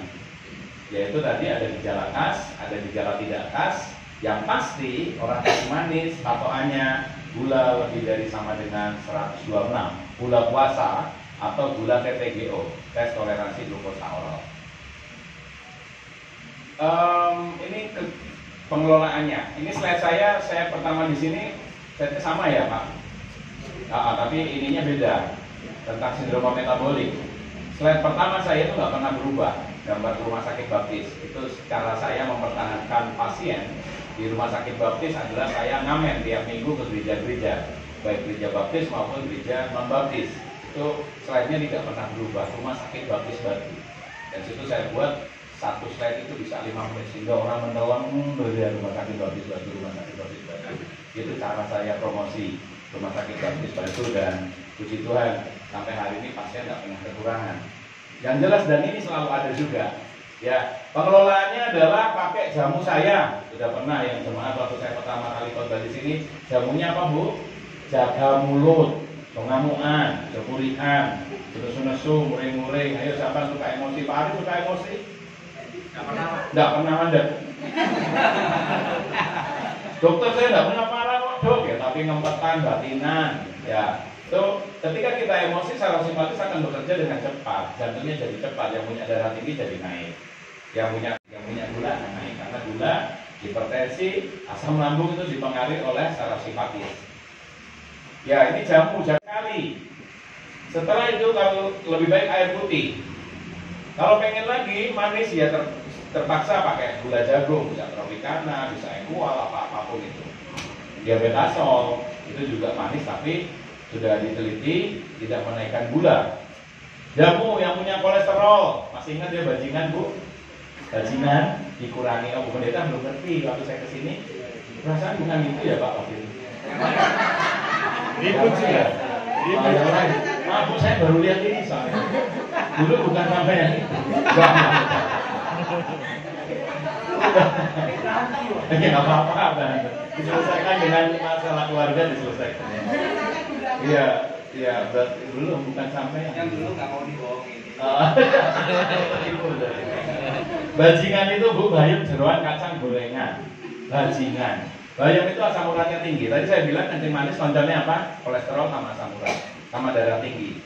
Yaitu tadi ada gejala khas, ada gejala tidak khas. Yang pasti orang kencing manis patokannya gula lebih dari sama dengan 126, gula puasa atau gula TTGO, tes toleransi glukosa oral. Ini pengelolaannya. Ini slide saya pertama di sini slide sama ya Pak. Tapi ininya beda tentang sindrom metabolik. Slide pertama saya itu nggak pernah berubah, gambar rumah sakit baptis. Itu cara saya mempertahankan pasien di rumah sakit baptis adalah saya ngamen tiap minggu ke gereja-gereja, baik gereja baptis maupun gereja non-baptis. Itu slide-nya tidak pernah berubah, rumah sakit baptis Batu. Dan situ saya buat satu slide itu bisa 5 menit sehingga orang menelan dari rumah sakit baptis Batu, rumah sakit baptis Batu. Itu cara saya promosi rumah sakit baptis Batu, dan puji Tuhan sampai hari ini pasien tidak pernah kekurangan. Yang jelas, dan ini selalu ada juga. Ya, pengelolaannya adalah pakai jamu saya. Sudah pernah yang jemaat waktu saya pertama kali khotbah di sini, jamunya apa Bu? Jaga mulut, pengamuan, kepurihan, nesu-nesu, muring-muring. Ayo siapa suka emosi? Pak Ari suka emosi? Tidak pernah mandek. Dokter saya tidak pernah parah kok dok, ya, tapi ngempetan batinan. Ya, so, ketika kita emosi, saraf simpatis akan bekerja dengan cepat, jantungnya jadi cepat, yang punya darah tinggi jadi naik, yang punya gula naik, karena gula, hipertensi, asam lambung itu dipengaruhi oleh saraf simpatis. Ya, ini jamu sekali. Setelah itu kalau lebih baik air putih. Kalau pengen lagi manis ya terpaksa pakai gula jagung, bisa tropicana, bisa equal, apapun itu. Diabetasol itu juga manis tapi sudah diteliti tidak menaikkan gula. Jamu yang punya kolesterol, masih ingat ya bajingan Bu? Bajingan dikurangi. Oh Bu Pendeta belum ngerti waktu saya kesini. Perasaan bukan itu ya Pak waktu itu. Ribut sih ya. Maaf Bu, saya baru lihat ini soalnya. Dulu bukan sampai yang itu. Nggak apa-apa, diselesaikan dengan masalah keluarga diselesaikan. Iya, belum bukan sampai yang dulu nggak mau dibohongin. Bajingan itu Bu, bayam jeroan kacang gorengan. Bajingan. Bayam itu asam uratnya tinggi. Tadi saya bilang kencing manis konconnya apa? Kolesterol sama asam urat, sama darah tinggi.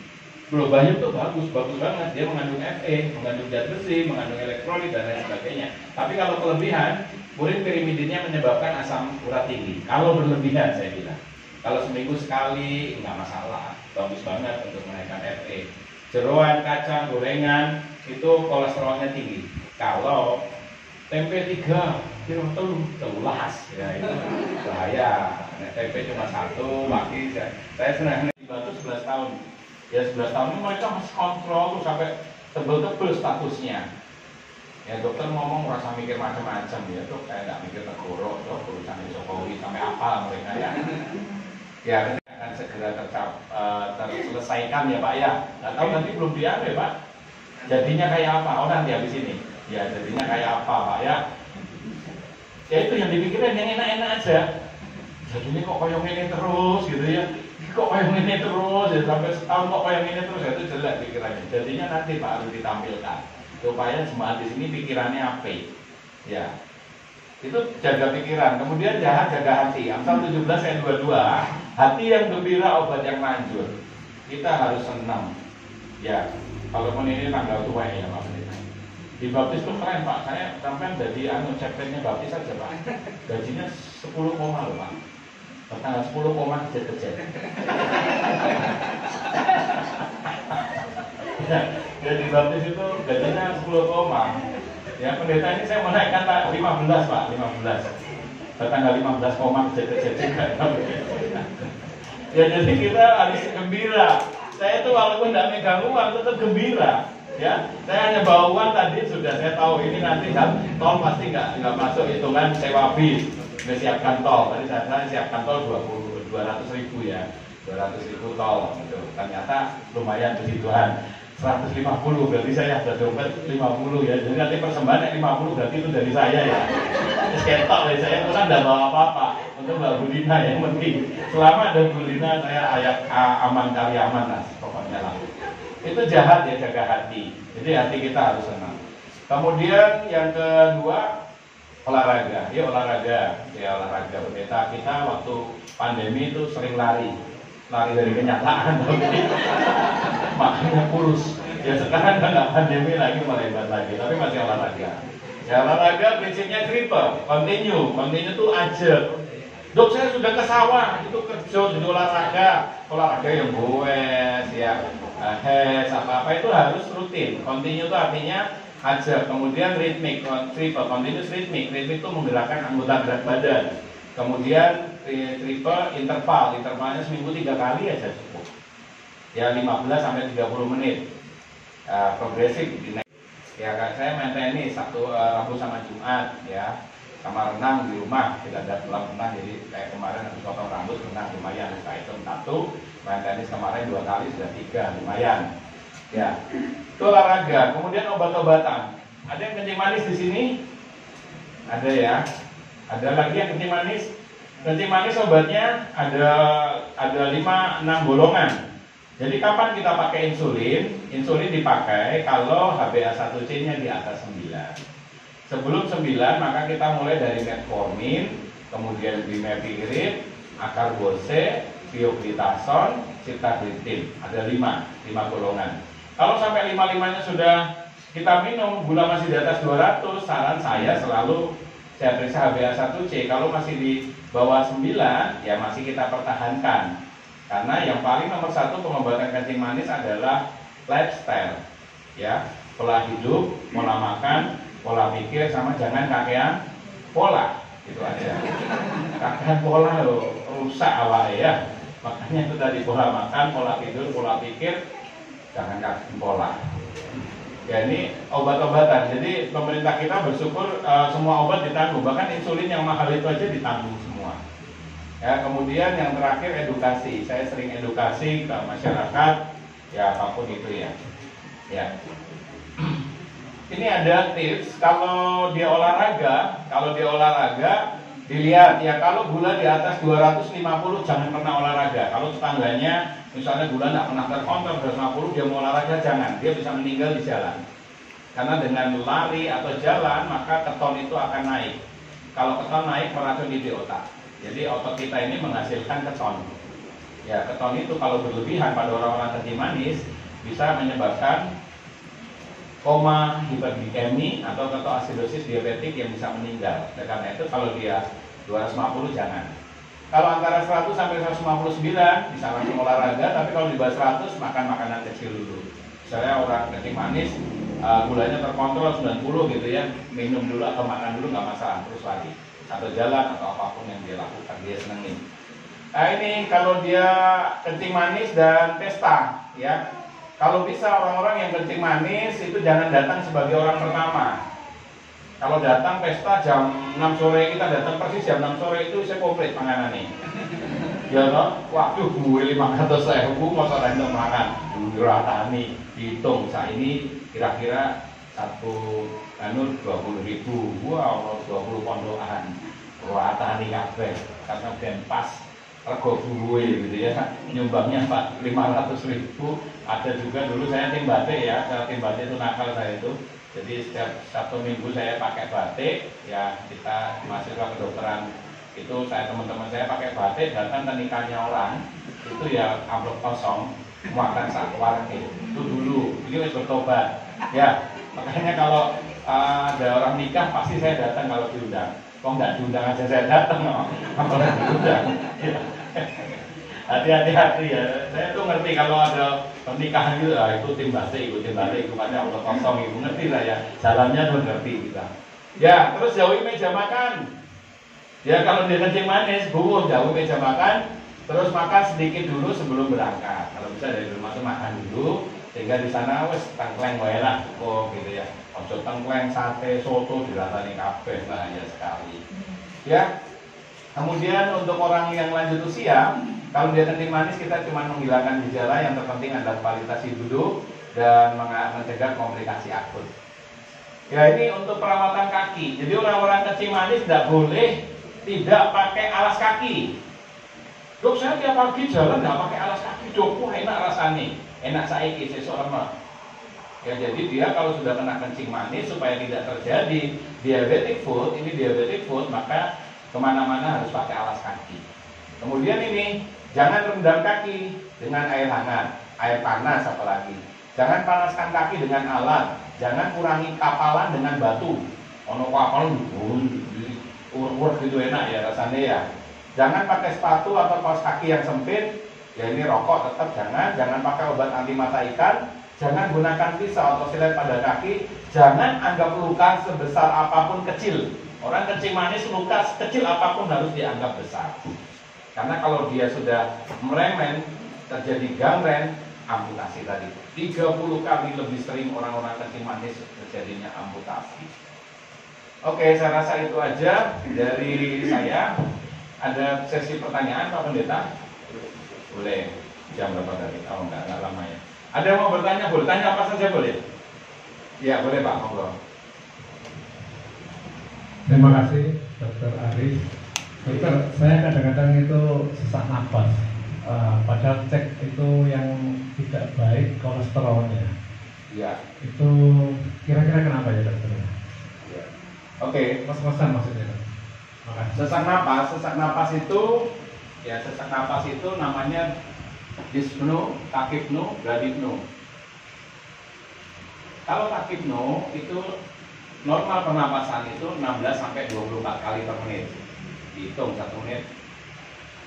Bro, bayam itu bagus banget. Dia mengandung Fe, mengandung zat besi, mengandung elektrolit dan lain sebagainya. Tapi kalau kelebihan, urin pirimidinnya menyebabkan asam urat tinggi. Kalau berlebihan saya bilang. Kalau seminggu sekali nggak masalah, bagus banget untuk menaikkan Fe. Jeroan, kacang, gorengan itu kolesterolnya tinggi. Kalau tempe 3, telulas, ya itu bahaya. Nah, tempe cuma 1, lagi saya senang di Batu 11 tahun. Ya 11 tahun ini mereka masih kontrol tuh sampai tebel-tebel statusnya. Ya dokter ngomong merasa mikir macam-macam ya, dok kayak nggak mikir negoro, dok urusan Jokowi sampai apa mereka ya. Ya akan segera terselesaikan ya Pak ya. Nggak tahu nanti belum diambil Pak. Jadinya kayak apa? Oh nanti habis ini. Ya jadinya kayak apa Pak ya? Ya itu yang dipikirin yang enak-enak aja. Jadinya kok koyong ini terus gitu ya. Kok koyong ini terus ya sampai setahun kok koyong ini terus ya, itu jelek pikirannya. Jadinya nanti Pak harus ditampilkan supaya jemaat di sini pikirannya apa? Ya. Itu jaga pikiran. Kemudian jaga hati. Amsal 17 ayat 22. Hati yang gembira obat yang manjur. Kita harus senang. Ya, kalaupun ini tanggal tua ya Pak Pendeta. Di baptis tuh keren Pak, saya sampai jadi sekretnya baptis aja Pak. Gajinya 10 koma loh Pak. Tanggal 10 koma kecil-kecil. Ya, jadi baptis itu gajinya 10 koma. Ya, pendeta ini saya mau naikkan 15 Pak, 15. Tanggal 15 koma kecil-kecil juga. Ya, jadi kita harus gembira. Saya itu walaupun tidak megang uang tetap gembira. Ya, saya hanya bawa uang tadi sudah saya tahu ini nanti tol pasti nggak masuk hitungan sewa bis. Sudah siapkan tol. Tadi saya siapkan tol 200.000 ya, 200.000 tol. Gitu. Ternyata lumayan begituan. 150 berarti saya ada dompet 50 ya. Jadi nanti persembahan 50 berarti itu dari saya ya. Ketok dari saya pulang tidak bawa apa-apa. Untuk Mbak Bulina yang penting. Selama ada Bulina saya aman kali aman lah pokoknya lah. Itu jahat ya, jaga hati. Jadi hati kita harus senang. Kemudian yang kedua olahraga. Ya olahraga. Ya olahraga pendeta kita waktu pandemi itu sering lari dari kenyataan makanya kurus. Ya sekarang nggak pandemi lagi melebar lagi, tapi masih olahraga. Ya olahraga prinsipnya triple, continue tuh aja. Dok saya sudah ke sawah, itu kerja jadi olahraga yang goes ya, apa itu harus rutin. Continue itu artinya aja. Kemudian ritmik, triple, continuous ritmik itu menggerakkan anggota berat badan. Kemudian triple intervalnya seminggu 3 kali aja cukup. Ya 15 sampai 30 menit. Progresif. Ya saya main tenis Rabu sama Jumat ya. Sama renang di rumah, kita ada pulang renang, jadi kayak kemarin habis potong rambut renang lumayan. Setelah itu 1, main tenis kemarin 2 kali sudah 3, lumayan. Ya, itu olahraga. Kemudian obat-obatan. Ada yang kencing manis di sini? Ada ya. Ada lagi yang kencing manis? Kencing manis obatnya ada 5-6 golongan. Jadi kapan kita pakai insulin? Insulin dipakai kalau HbA1c-nya di atas 9. Sebelum 9 maka kita mulai dari metformin, kemudian bimepirid, acarbose, pioglitason, sitaglitin. Ada 5 golongan. Kalau sampai 5-5-nya sudah kita minum, gula masih di atas 200, saran saya selalu saya periksa HbA1c. Kalau masih di bawah 9 ya masih kita pertahankan. Karena yang paling nomor 1 pengobatan kencing manis adalah lifestyle. Ya, pola hidup, pola makan, pola pikir, sama jangan kakean pola, itu aja. Kakean pola loh, rusak awalnya ya. Makanya itu tadi pola makan, pola tidur, pola pikir, jangan kakean pola. Ya ini obat-obatan. Jadi pemerintah kita bersyukur semua obat ditanggung, bahkan insulin yang mahal itu aja ditanggung semua. Ya kemudian yang terakhir edukasi. Saya sering edukasi ke masyarakat, ya apapun itu ya. Ya. Ini ada tips kalau dia olahraga dilihat ya kalau gula di atas 250 jangan pernah olahraga. Kalau tetangganya misalnya gula tidak pernah terkontrol 250 dia mau olahraga jangan, dia bisa meninggal di jalan. Karena dengan lari atau jalan maka keton itu akan naik. Kalau keton naik meracun di otak. Jadi otot kita ini menghasilkan keton. Ya keton itu kalau berlebihan pada orang-orang kencing manis bisa menyebabkan koma, hiperglikemi atau ketoasidosis diabetik yang bisa meninggal. Karena itu kalau dia 250 jangan. Kalau antara 100 sampai 159 bisa langsung olahraga, tapi kalau di bawah 100 makan makanan kecil dulu. Misalnya orang kencing manis gulanya terkontrol 90 gitu ya, minum dulu atau makan dulu nggak masalah, terus lagi atau jalan atau apapun yang dia lakukan dia senengin. Nah ini kalau dia kencing manis dan pesta ya. Kalau bisa orang-orang yang kencing manis itu jangan datang sebagai orang pertama. Kalau datang pesta jam 6 sore, kita datang persis jam 6 sore itu saya komplit panganan nih. Ya no, waduh gue 500.000 masa random makan. Diratani, hitung saya ini kira-kira 20.000. Wow, 20 pondokan. Ratani kabeh karena ben pas rego gue gitu ya, nyumbangnya 500.000. Ada juga dulu saya tim batik ya, tim batik itu nakal saya itu. Jadi setiap Sabtu Minggu saya pakai batik ya, kita mahasiswa kedokteran itu saya teman-teman saya pakai batik, datang ke nikahnya orang itu ya amplop kosong makan sak keluarga itu dulu, ini harus bertobat ya. Makanya kalau ada orang nikah pasti saya datang kalau diundang. Kok nggak diundang aja saya datang, kalau diundang ya. Hati-hati ya, saya tuh ngerti kalau ada pernikahan gitu, itu tim balik, bukannya Allah kosong, ibu ngerti lah ya, jalannya tuh ngerti kita. Ya, terus jauhi meja makan. Ya kalau dia kencing manis, jauhi meja makan, terus makan sedikit dulu sebelum berangkat. Kalau bisa dari rumah tuh makan dulu, sehingga di sana wes tengkleng wae lah, cukup gitu ya. Ojo tengkleng, sate, soto dirasani kabeh, bahaya sekali. Ya. Kemudian untuk orang yang lanjut usia, kalau dia kencing manis kita cuma menghilangkan gejala, yang terpenting adalah kualitas duduk dan mencegah komplikasi akut. Ya ini untuk perawatan kaki. Jadi orang-orang kencing manis tidak boleh tidak pakai alas kaki. Dok, saya tiap pagi jalan nggak pakai alas kaki, dok, enak rasanya, enak saiki sesuatu mah. Ya jadi dia kalau sudah kena kencing manis supaya tidak terjadi diabetic foot, maka kemana-mana harus pakai alas kaki. Kemudian ini jangan rendam kaki dengan air hangat, air panas apalagi. Jangan panaskan kaki dengan alat. Jangan kurangi kapalan dengan batu. Ono kapal ur gitu enak ya rasanya ya. Jangan pakai sepatu atau kaos kaki yang sempit. Ya ini rokok tetap jangan. Jangan pakai obat anti mata ikan. Jangan gunakan pisau atau silet pada kaki. Jangan anggap luka sebesar apapun kecil. Orang kencing manis luka kecil apapun harus dianggap besar. Karena kalau dia sudah meremen, terjadi gangren, amputasi tadi. 30 kali lebih sering orang-orang kencing manis terjadinya amputasi. Oke, saya rasa itu aja dari saya. Ada sesi pertanyaan Pak Pendeta? Boleh. Jam berapa tadi? Oh enggak lama ya. Ada yang mau bertanya? Boleh tanya apa saja boleh? Ya boleh Pak, monggo. Terima kasih Dr. Aris. Dokter, saya kadang-kadang itu sesak nafas. Padahal cek itu yang tidak baik kolesterolnya. Ya. Itu kira-kira kenapa ya dokter? Ya. Oke. Kos-kosan maksudnya. Makasih. Sesak napas itu namanya dyspno, tachypno, bradypno. Kalau tachypno itu normal pernapasan itu 16 sampai 24 kali per menit. Dihitung 1 menit.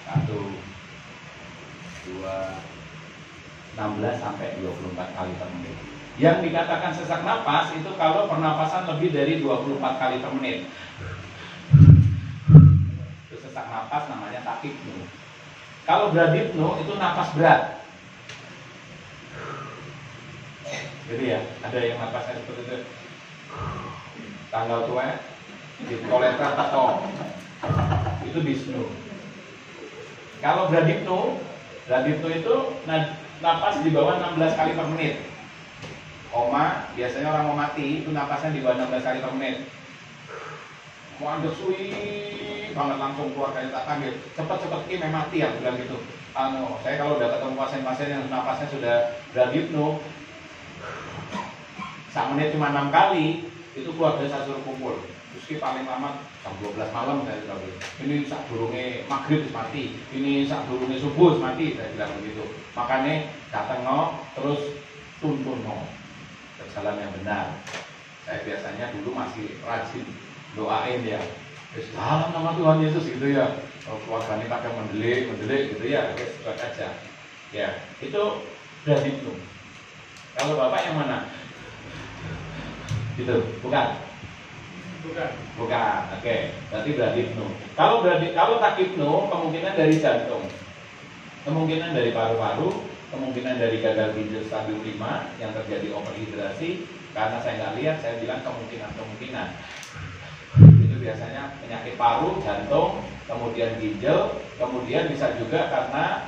1 2 16 sampai 24 kali per menit. Yang dikatakan sesak napas itu kalau pernapasan lebih dari 24 kali per menit. Itu sesak napas namanya tachypno. Kalau bradypno itu napas berat. Jadi ya, ada yang napasnya seperti itu. Tanggal tua di koletra atau itu dyspno. Kalau bradypno itu napas di bawah 16 kali per menit. Biasanya orang mau mati itu napasnya di bawah 16 kali per menit. Mau andek suwi banget langsung keluar kayak tak panggil. Cepat-cepat ini mati ya bilang gitu. Saya kalau udah ketemu pasien-pasien yang napasnya sudah bradypno, sak menit cuma 6 kali, itu keluarga saya suruh kumpul. Terus paling lama jam 12 malam saya bilang gitu. Ini sak durunge maghrib mati, ini sak durunge subuh mati, saya bilang begitu. Makanya datang terus tuntun ke jalan yang benar. Saya biasanya dulu masih rajin doain ya. Dalam nama Tuhan Yesus gitu ya. Kalau keluarganya kadang mendelik gitu ya, suka aja. Ya, itu bradypno. Kalau Bapak yang mana? Gitu, bukan? Bukan. Oke, berarti bradypno. Kalau tachypno kemungkinan dari jantung. Kemungkinan dari paru-paru, kemungkinan dari gagal ginjal stadium 5 yang terjadi overhidrasi. Karena saya nggak lihat, saya bilang kemungkinan. Itu biasanya penyakit paru, jantung, kemudian ginjal, kemudian bisa juga karena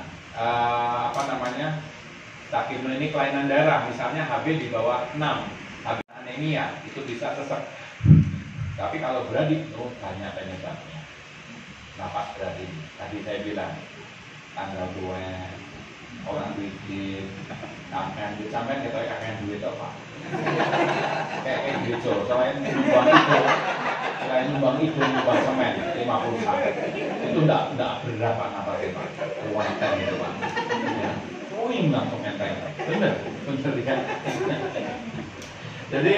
tachypno ini kelainan darah, misalnya HB di bawah 6, HB anemia, itu bisa sesek. Tapi kalau bradypno banyak penyebabnya. Napas berarti tadi saya bilang tanggal tua, orang duit, kakean duit, sampai kita kakean duit apa? Kayak gitu, selain nyumbang itu, nyumbang semen 50 sak, itu enggak berapa napasnya Pak, uang gitu Pak. Ya. puing langsung enteng. Bener ya. Jadi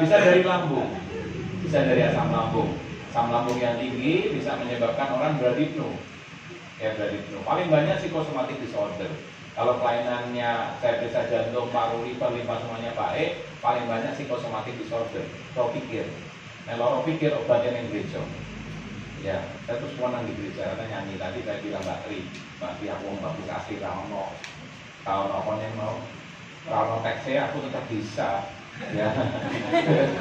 bisa dari lambung, bisa dari asam lambung. Asam lambung yang tinggi bisa menyebabkan orang bradipno. Ya bradipno. Paling banyak psikosomatik disorder. Kalau kelainannya saya periksa jantung, paru, liver, limpa semuanya baik, paling banyak psikosomatik disorder. Loro pikir. Nah, loro pikir obatnya yang gereja. Ya, saya terus menang di gereja karena nyanyi tadi saya bilang Mbak Tri, Mbak Tri aku mau bagus asli Rano, tahun apa yang mau Rano teksnya aku tetap bisa. Ya,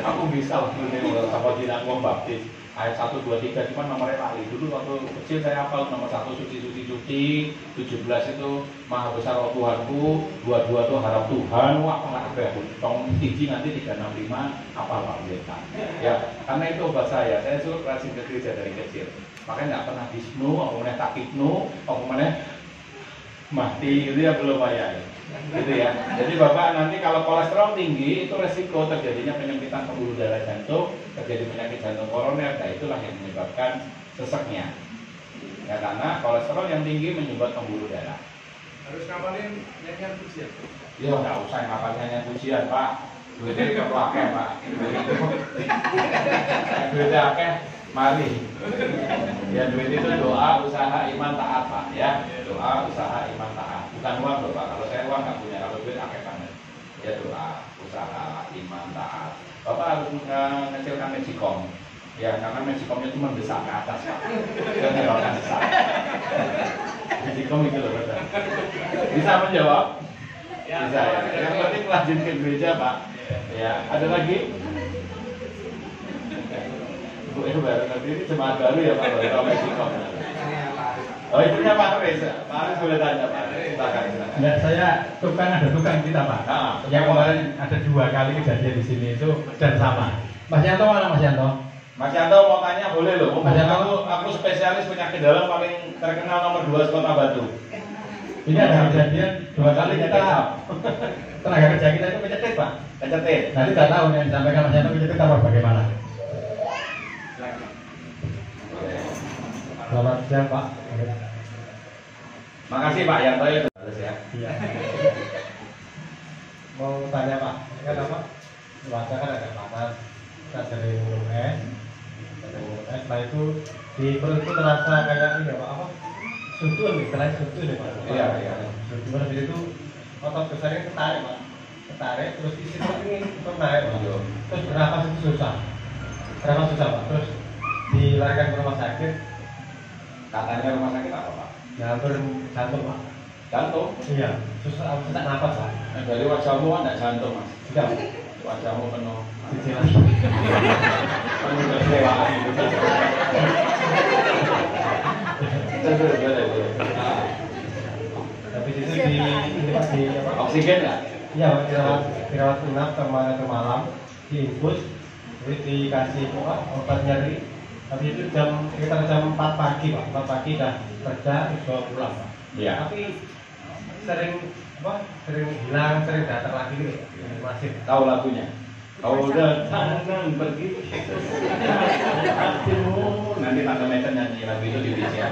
aku bisa waktu ini sama tidak mau baptis. Ayat 1, 2, 3 cuma nomornya lali. Dulu waktu kecil saya hafal nomor 1 suci, 17 itu maha besar roh Tuhanku, 22 itu harap Tuhan, wah apalah apa ya, tong tinggi nanti 365 apalah kita. Ya, karena itu obat saya suruh rajin ke gereja dari kecil. Makanya nggak pernah disnu, omongnya takipnu, omongnya mati itu ya belum bayar. Gitu ya. Jadi Bapak nanti kalau kolesterol tinggi itu resiko terjadinya penyempitan pembuluh darah jantung, terjadi penyakit jantung koroner. Nah itulah yang menyebabkan seseknya. Ya karena kolesterol yang tinggi menyebabkan pembuluh darah. Harus ngapalin nyanyian pujian. Ya nggak usah ngapalin nyanyian pujian Pak. Duitnya ke akeh Pak. Duitnya akeh. Mari. Ya duit itu doa, usaha, iman, taat Pak. Ya doa, usaha, iman, taat. Bukan uang loh Pak. Kalau saya uang nggak punya, kalau duit akeh banget. Ya doa, usaha, iman, taat. Bapak harus mengecilkan magicom. Ya karena magicomnya itu mendesak ke atas Pak. Dan menyebabkan sesak. Magicom itu loh betul. Bisa menjawab? Bisa ya. Yang penting lanjut ke gereja Pak. Ya ada lagi? Bu baru nanti ini jemaat baru ya Pak, baru tahu Mexico. Oh ibunya Pak Aris, Pak Aris boleh tanya Pak Aris, silakan. Enggak, saya ada tukang kita Pak. Yang kemarin ada 2 kali kejadian di sini itu dan sama. Mas Yanto mana Mas Yanto? Mas Yanto mau tanya boleh loh. Mas Yanto, aku spesialis penyakit dalam paling terkenal nomor 2 Kota Batu. ini ada kejadian 2 kali kita tenaga kerja kita itu kecetit Pak. Kecetit. Nanti tidak tahu yang disampaikan Mas Yanto kecetit apa bagaimana. Selamat siang Pak. Makasih Pak Yanto ya. Harus ya. Iya. Mau tanya Pak, ini kan apa? Cuaca kan agak panas, kita sering minum es, setelah itu di perut itu terasa kayak ini Pak, apa? Sutun nih, terasa sutun nih Pak. Iya, iya. Sutun habis itu otot besarnya ketarik Pak, ketarik terus isi perut ini naik Pak. Terus bernapas itu susah, Pak. Terus dilarikan ke rumah sakit. Katanya rumah sakit apa Pak? Jantung Pak. Jantung? Iya, susah nafas Pak. Dari wajahmu kan tidak jantung Mas. Tidak. Wajahmu penuh Cicilan. penuh kecewaan gitu. Tapi itu di apa? Oksigen nggak? Iya, dirawat inap kemarin ke malam, diinfus, terus dikasih obat nyeri. Tapi itu sekitar jam 4 pagi Pak, 4 pagi dah kerja terus bawa pulang Pak. Iya. Tapi sering hilang, sering datang lagi gitu, masih. Tahu lagunya? Kau datang pergi hatimu. Nanti Tante Meter nyanyi lagu itu di bis ya.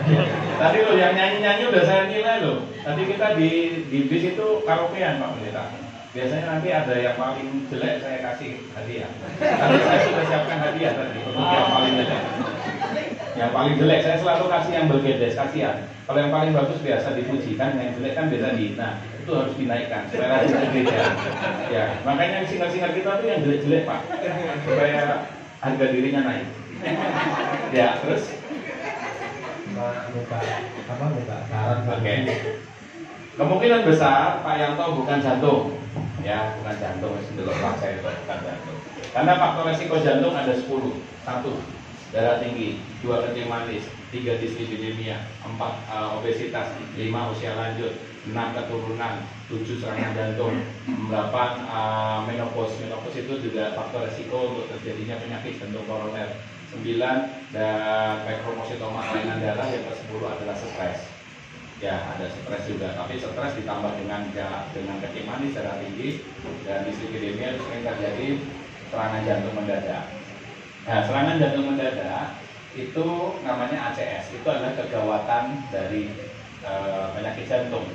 Tadi loh yang nyanyi udah saya nilai loh. Tadi kita di bis itu karaokean Pak Pendeta. Biasanya nanti ada yang paling jelek saya kasih hadiah. Tapi saya sudah siapkan hadiah tadi untuk yang paling jelek. Yang paling jelek saya selalu kasih yang bergedes, kasihan. Kalau yang paling bagus biasa dipuji kan, yang jelek kan biasa dihina. Itu harus dinaikkan supaya rajin ke gereja. Ya, makanya yang singer-singer kita tuh yang jelek-jelek Pak, supaya harga dirinya naik. Ya, terus minta saran. Oke. Kemungkinan besar Pak Yanto bukan jantung. Ya, bukan jantung, delok saya itu bukan jantung. Karena faktor resiko jantung ada 10. 1. Darah tinggi, 2 kencing manis, 3 dislipidemia, 4 obesitas, 5 usia lanjut, 6 keturunan, 7 serangan jantung, 8 menopause. Menopause itu juga faktor resiko untuk terjadinya penyakit jantung koroner. 9 dan pekromocytoma kelainan darah. Yang ke-10 adalah stres. Ya ada stres juga, tapi stres ditambah dengan kencing manis, darah tinggi, dan dislipidemia itu sering terjadi serangan jantung mendadak. Nah, serangan jantung mendadak itu namanya ACS. Itu adalah kegawatan dari penyakit jantung.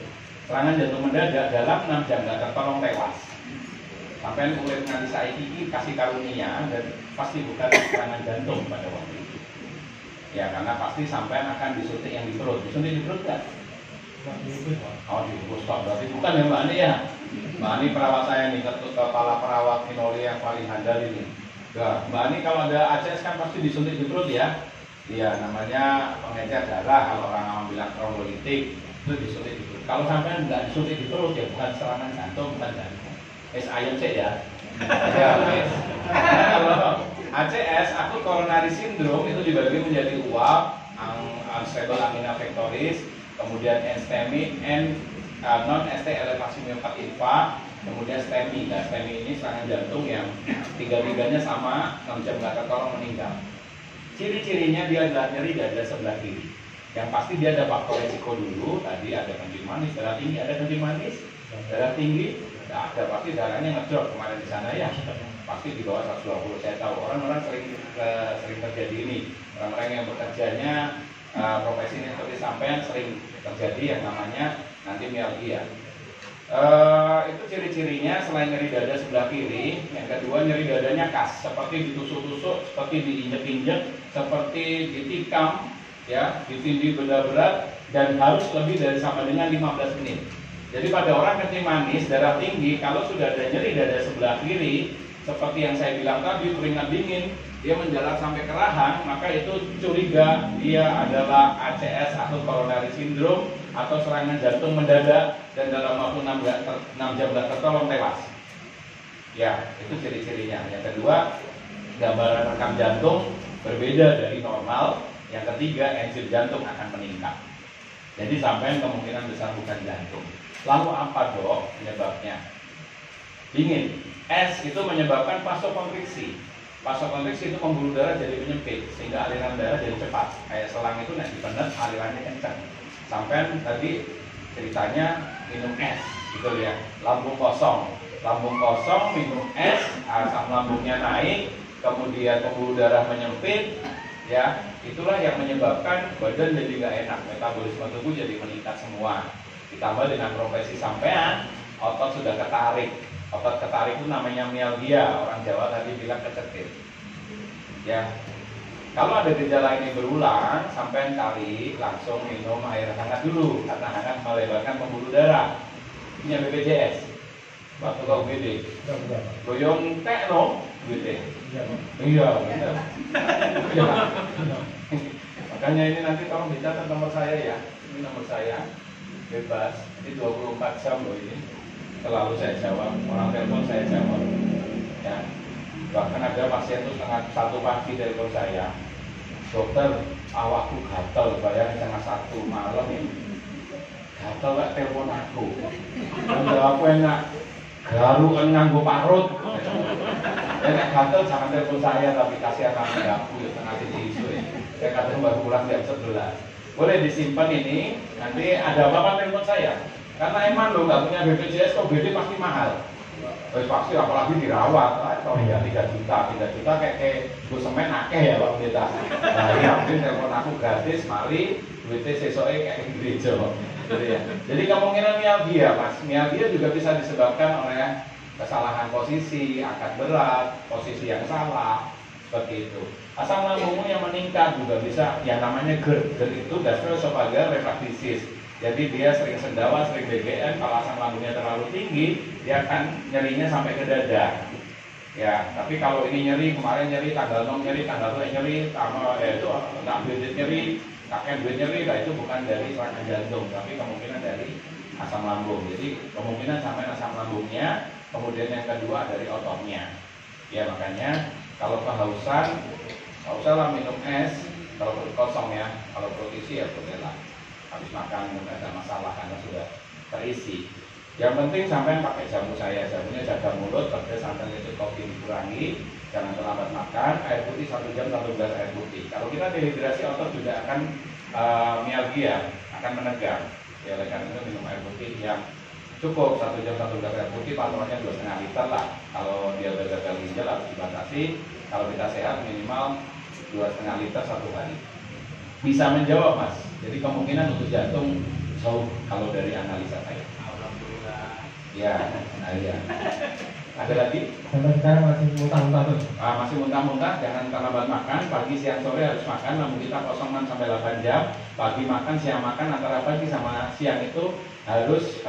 serangan jantung mendadak dalam 6 jam nggak tertolong tewas. Sampai urip nganti saiki iki kasih karunia dan pasti bukan serangan jantung pada waktu itu. Ya karena pasti sampai akan disuntik yang di perut. Disuntik di perut kan? Oh di stop berarti bukan ya Mbak Ani ya? Mbak Ani perawat saya nih, kepala perawat Minoli yang paling handal ini. Nah, Mbak Ani kalau ada ACS kan pasti disuntik di perut ya? Iya namanya pengencer darah, kalau orang awam bilang trombolitik itu disuntik di perut. Kalau sampai nggak disuntik di perut ya bukan serangan jantung, bukan jantung. Ayam sih ya. Ya, kalau ACS, akut coronary syndrome itu dibagi menjadi UAP, unstable angina pectoris, kemudian STEMI, non-ST elevasi miokard infark, kemudian STEMI. Nah, STEMI ini serangan jantung yang tiga-tiganya sama, 6 jam nggak tertolong meninggal. Ciri-cirinya dia adalah nyeri dada sebelah kiri. Yang pasti dia ada faktor resiko dulu. Tadi ada kencing manis, darah tinggi, ada kencing manis, darah tinggi, nah, ada pasti darahnya ngedrop kemarin di sana ya. Pasti di bawah 120. Saya tahu orang-orang sering terjadi ini. Orang-orang yang bekerjanya profesi ini seperti sampean sering terjadi yang namanya nanti mialgia. Itu ciri-cirinya selain nyeri dada sebelah kiri, yang kedua nyeri dadanya khas, seperti ditusuk-tusuk, seperti diinjek-injek, seperti ditikam, ya, ditindih benda berat, dan harus lebih dari sama dengan 15 menit. Jadi pada orang kencing manis, darah tinggi, kalau sudah ada nyeri dada sebelah kiri, seperti yang saya bilang tadi, keringat dingin, dia menjalar sampai ke rahang, maka itu curiga dia adalah ACS atau coronary syndrome atau serangan jantung mendadak dan dalam waktu 6 jam nggak tertolong tewas. Ya, itu ciri-cirinya. Yang kedua, gambaran rekam jantung berbeda dari normal. Yang ketiga, enzim jantung akan meningkat. Jadi sampai kemungkinan besar bukan jantung. Lalu apa dok penyebabnya? Dingin. Es itu menyebabkan vasokonstriksi. Vasokonstriksi itu pembuluh darah jadi menyempit sehingga aliran darah jadi cepat. Kayak selang itu nanti dipenet alirannya kencang. Sampai tadi ceritanya minum es, gitu ya. Lambung kosong minum es, asam lambungnya naik, kemudian pembuluh darah menyempit, ya. Itulah yang menyebabkan badan jadi nggak enak, metabolisme tubuh jadi meningkat semua. Ditambah dengan profesi sampean, otot sudah ketarik. Otot ketarik itu namanya mialgia, orang Jawa tadi bilang kecetit. Ya, kalau ada gejala ini berulang, sampai kali langsung minum air hangat dulu, karena hangat melebarkan pembuluh darah. Punya BPJS, waktu kau UGD, goyong tekno, UGD. Iya, benar. Makanya ini nanti tolong dicatat nomor saya ya. Ini nomor saya, bebas. Ini 24 jam loh ini. Selalu saya jawab, orang telepon saya jawab. Ya. Bahkan ada pasien itu setengah 1 pagi telepon saya, dokter, awakku gatel, bayangin setengah 1 malam ini. Gatel gak telepon aku. Aku enak, garukan nganggo parut. Enak gatel jangan telepon saya, tapi kasihan aku ya setengah isu ya. Saya kadang baru pulang jam 11. Boleh disimpan ini, nanti ada apa-apa telepon saya. Karena emang lo nggak punya BPJS, kok BD pasti mahal. Terus pasti apalagi dirawat, atau ya 3 juta kayak gue semen akeh ya bang kita. Nah iya mungkin telepon aku gratis, mari duitnya sesuai kayak gereja. Jadi kemungkinan mialgia mas, mialgia juga bisa disebabkan oleh kesalahan posisi, akad berat, posisi yang salah, seperti itu. Asam lambungmu yang meningkat juga bisa, yang namanya GERD itu gastroesophageal reflux. Jadi dia sering sendawa, sering BGN, kalau asam lambungnya terlalu tinggi, dia akan nyerinya sampai ke dada. Ya, tapi kalau ini nyeri, kemarin nyeri, tanggal 6 nyeri, tanggal 2 nyeri, itu nggak duit nyeri, kakek duit nyeri, nah itu bukan dari serangan jantung, tapi kemungkinan dari asam lambung. Jadi kemungkinan sampai asam lambungnya, kemudian yang kedua dari ototnya. Ya makanya kalau kehausan, nggak usahlah minum es, kalau perut kosong ya, kalau perut isi ya bolehlah. Habis makan nggak ada masalah karena sudah terisi. Yang penting sampai pakai jamu saya, jamunya jaga mulut, pakai santan itu kopi dikurangi, jangan terlambat makan, air putih 1 jam 1 gelas air putih. Kalau kita dehidrasi otot juga akan mialgia, akan menegang. Ya oleh karena itu minum air putih yang cukup 1 jam 1 gelas air putih, patokannya 2,5 liter lah. Kalau dia gagal ginjal harus dibatasi. Kalau kita sehat minimal 2,5 liter 1 hari. Bisa menjawab mas. Jadi kemungkinan untuk jantung jauh kalau dari analisa saya. Ya, nah iya. Ada lagi? Sampai sekarang masih muntah-muntah terus. Masih muntah-muntah, jangan terlambat makan. Pagi, siang, sore harus makan. Namun kita kosongan sampai 8 jam. Pagi makan, siang makan, antara pagi sama siang itu harus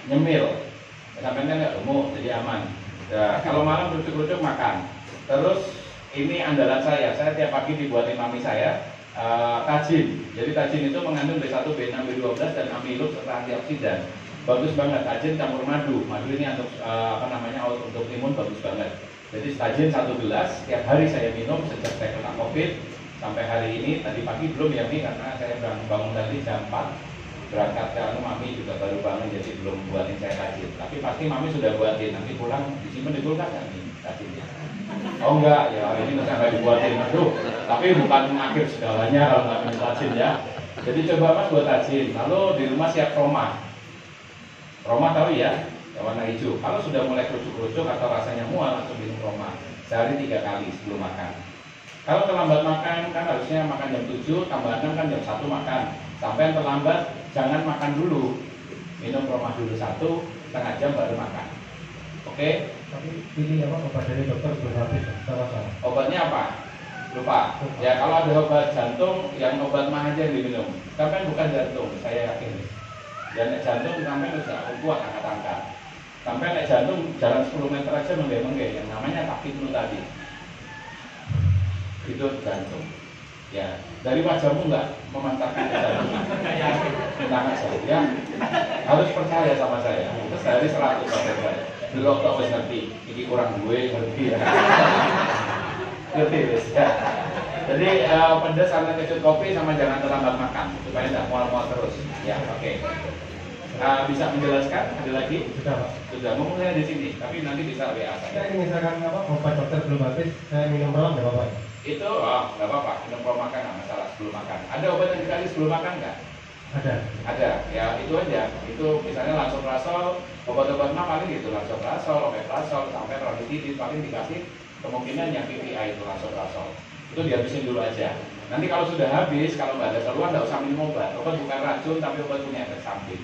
nyemil. Sampai nggak gemuk, jadi aman. Ya, kalau malam rucuk-rucuk makan. Terus ini andalan saya tiap pagi dibuatin mami saya tajin. Jadi tajin itu mengandung B1, B6, B12 dan amilus serta antioksidan. Bagus banget, tajin campur madu. Madu ini untuk untuk imun bagus banget. Jadi tajin 1 gelas tiap hari saya minum sejak saya kena COVID sampai hari ini. Tadi pagi belum ya Mi, karena saya bangun tadi jam 4 berangkat ke mami juga baru bangun, jadi belum buatin saya tajin. Tapi pasti mami sudah buatin, nanti pulang disimpan di kulkas kan nih tajinnya. Oh enggak, ya hari ini nggak dibuatin. Aduh, tapi bukan akhir segalanya kalau nggak minum tajin ya. Jadi coba Mas buat tajin, lalu di rumah siap roma. Roma tahu ya, yang warna hijau. Kalau sudah mulai kerucuk-kerucuk atau rasanya mual, langsung minum roma. Sehari 3 kali sebelum makan. Kalau terlambat makan, kan harusnya makan jam 7, tambah 6 kan jam 1 makan. Sampai yang terlambat, jangan makan dulu. Minum roma dulu 1, setengah jam baru makan. Oke? Tapi ini apa obat dari dokter belum habis, sama-sama. Obatnya apa? Lupa. Ya kalau ada obat jantung, yang obat mah aja yang diminum. Sampai bukan jantung, saya yakin. Dan nek jantung sampai sudah kuat angkat-angkat. Sampai nek jantung jalan 10 meter aja menggeh-menggeh, yang namanya kaki flu tadi. Itu jantung. Ya, dari wajahmu enggak memancarkan jantung. Tangan saya, ya. Harus percaya sama saya. Terus dari 100% saya. Dulu kok wis ngerti, ini kurang gue ngerti ya. Ngerti wis ya. Jadi pedas sama kecut kopi sama jangan terlambat makan supaya tidak mual-mual terus. Ya, oke. Bisa menjelaskan? Ada lagi? Sudah Pak. Sudah, mumpung saya di sini, tapi nanti bisa WA Saya saya. ini misalkan apa obat dokter belum habis, saya minum malam nggak apa-apa. Itu nggak apa-apa, minum kalau makan nggak masalah sebelum makan. Ada obat yang dikasih sebelum makan nggak? Ada. Ada, ya itu aja. Itu misalnya lansoprazol, obat-obat mah paling gitu, lansoprazol, omeprazol, sampai ranitidin paling dikasih kemungkinan yang PPI itu lansoprazol. Itu dihabisin dulu aja. Nanti kalau sudah habis, kalau nggak ada keluhan nggak usah minum obat. Obat bukan racun, tapi obat punya efek samping.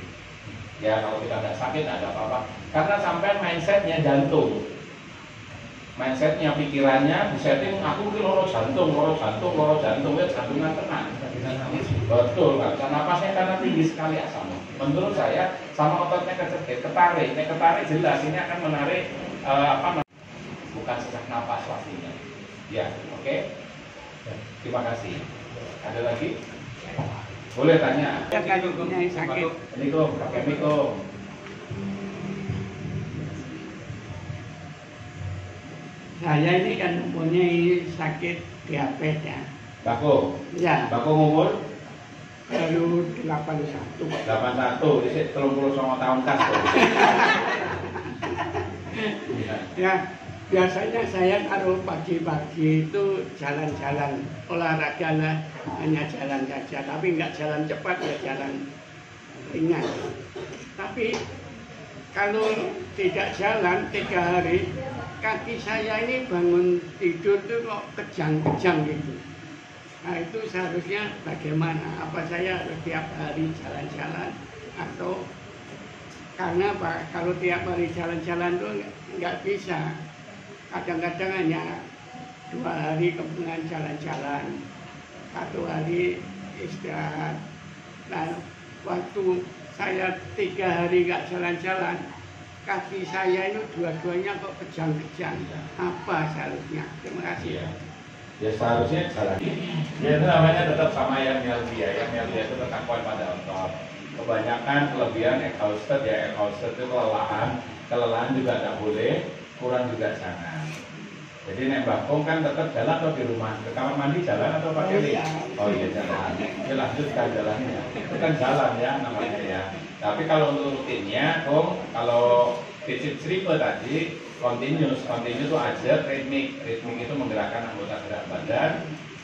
Ya kalau kita nggak sakit nggak ada apa-apa. Karena sampai mindsetnya jantung, mindsetnya pikirannya disetting aku ki loro jantung, ya jantungan tenang. Betul, nggak bisa napasnya karena tinggi sekali asam. Menurut saya sama ototnya ketarik, jelas ini akan menarik bukan sesak napas pastinya. Ya, oke. Terima kasih. Ada lagi? Boleh tanya. Ya kakinya sakit. Ini kok, pakai mikom. Saya ini kan mempunyai sakit diabetes ya. Bako. Ya, Bako umur baru 81. 81, di sini 39 tahun kan. Ya, biasanya saya kalau pagi-pagi itu jalan-jalan olahraga lah, hanya jalan saja, tapi nggak jalan cepat ya jalan ringan. Tapi kalau tidak jalan 3 hari, kaki saya ini bangun tidur tuh kok kejang-kejang gitu. Nah itu seharusnya bagaimana? Apa saya harus tiap hari jalan-jalan atau karena Pak, kalau tiap hari jalan-jalan tuh nggak bisa. Kadang-kadang hanya 2 hari kemudian jalan-jalan, 1 hari istirahat. Nah waktu saya 3 hari nggak jalan-jalan, kaki saya itu dua-duanya kok kejang-kejang. Apa seharusnya? Terima kasih ya. Ya seharusnya jalan. Ya itu namanya tetap sama yang myalgia. Yang myalgia itu ketakuan pada otot. Kebanyakan kelebihan exhausted ya, exhausted itu kelelahan juga tidak boleh, kurang juga jangan. Jadi nek bakung kan tetap jalan atau di rumah, ke kamar mandi jalan atau pakai lift? Oh iya jalan. Ya lanjutkan jalannya. Itu kan jalan ya namanya ya. Tapi kalau untuk rutinnya, kalau visit seribu tadi continuous itu aja ritmik itu menggerakkan anggota gerak badan,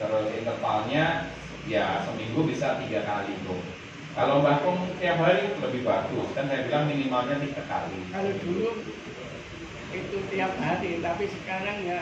terus intervalnya ya seminggu bisa 3 kali tuh. Kalau bakung tiap hari lebih bagus, kan saya bilang minimalnya 3 kali. Kalau dulu itu tiap hari, tapi sekarang ya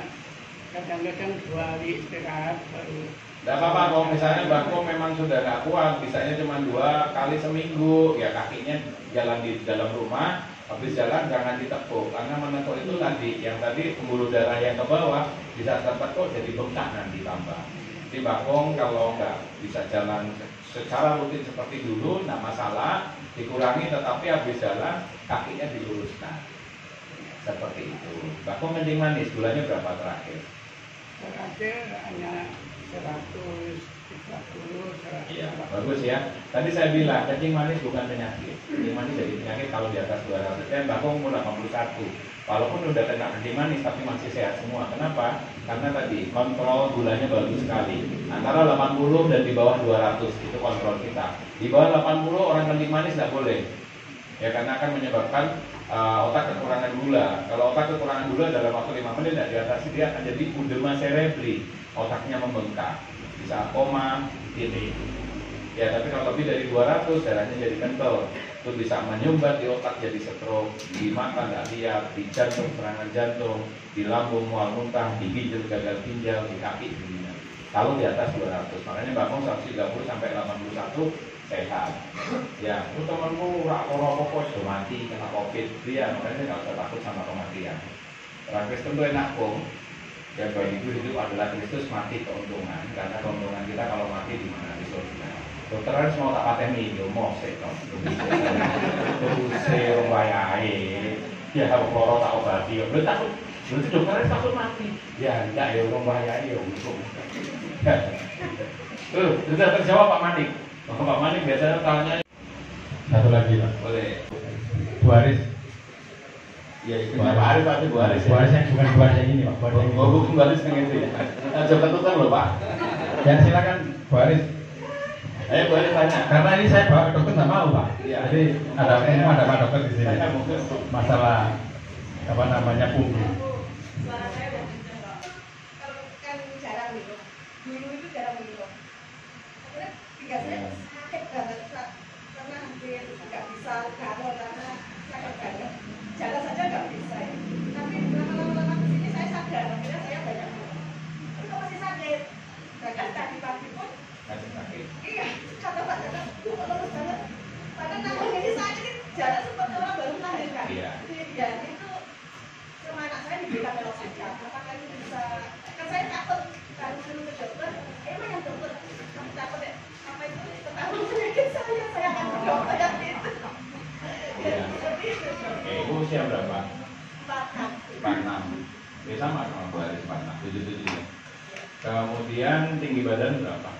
kadang-kadang 2 hari istirahat baru. Tidak apa-apa, kalau misalnya bakung memang sudah nggak kuat, bisanya cuma 2 kali seminggu, ya kakinya jalan di dalam rumah, Habis jalan jangan ditekuk, karena menekuk itu tadi, yang tadi pembuluh darah yang ke bawah bisa tertekuk jadi bengkak nanti tambah. Jadi bakung kalau nggak bisa jalan secara rutin seperti dulu, nggak masalah, dikurangi, tetapi habis jalan kakinya diluruskan. Seperti itu. Bakung kencing manis, gulanya berapa terakhir? Terakhir hanya 130, 100. Iya, bagus ya. Tadi saya bilang kencing manis bukan penyakit. Kencing manis jadi penyakit kalau di atas 200. Dan bakung umur 81. Walaupun udah kena kencing manis tapi masih sehat semua. Kenapa? Karena tadi kontrol gulanya bagus sekali. Antara 80 dan di bawah 200 itu kontrol kita. Di bawah 80 orang kencing manis nggak boleh. Ya karena akan menyebabkan otak kekurangan gula. Kalau otak kekurangan gula dalam waktu 5 menit tidak diatasi, dia akan jadi edema cerebri. Otaknya membengkak. Bisa koma, ini. Ya tapi kalau lebih dari 200 darahnya jadi kental. Itu bisa menyumbat di otak jadi stroke, di mata nggak lihat, di jantung serangan jantung, di lambung mual muntah, di ginjal gagal ginjal, di kaki begini. Kalau di atas 200, makanya bakung 130 sampai 81 sehat. Ya, lu temanmu rokok sudah mati kena COVID, dia makanya nggak usah takut sama kematian. Orang Kristen itu enak kok. Ya bagi hidup adalah Kristus, mati keuntungan, karena keuntungan kita kalau mati di mana di surga. Dokter harus mau tak pateni, yo mosek dong. Terusé wayahe. Ya loro tak obati. Lho takut. Berarti dokter harus takut mati. Ya enggak ya wong wayahe yo untung. Sudah terjawab Pak Manik. Pak Manik biasanya tanya. Satu lagi Pak. Boleh. Bu Haris. Ya itu Pak Haris pasti Bu Haris. Bu Haris yang bukan Bu Haris yang ini Pak. Bu Haris yang ini. Oh bukan Bu Haris yang itu ya. Coba tutup loh Pak. Ya silakan Bu Haris. Ayo boleh tanya. Karena ini saya bawa ke dokter nggak mau Pak. Iya. Jadi ada Pak dokter di sini. Saya mungkin Masalah apa namanya punggung. Suara saya udah kenceng kok. Kalau kan jarang minum. Dulu itu jarang minum. Akhirnya tiga saya sakit banget Pak. Karena hampir nggak bisa garong karena sakit banget. Jalan saja nggak bisa. Tapi lama-lama kesini saya sadar. Akhirnya saya banyak minum. Tapi kok masih sakit. Bahkan tadi pagi pun masih sakit. iya, kata Pak Jaka, kok terus banget. Padahal tangan ini sakit, jalan seperti orang baru lahir kan. Iya. Ya itu sama anak saya diberikan belok saja. Apakah ini bisa? Kan saya takut kalau suruh ke dokter. Emang yang dokter, kamu takut ya? Apa itu ketahuan penyakit saya akan ke dokter yang itu. Iya. Seperti itu. Oke, ibu usia berapa? 46. 46. Ya sama Bu Haris 47. Kemudian tinggi badan berapa?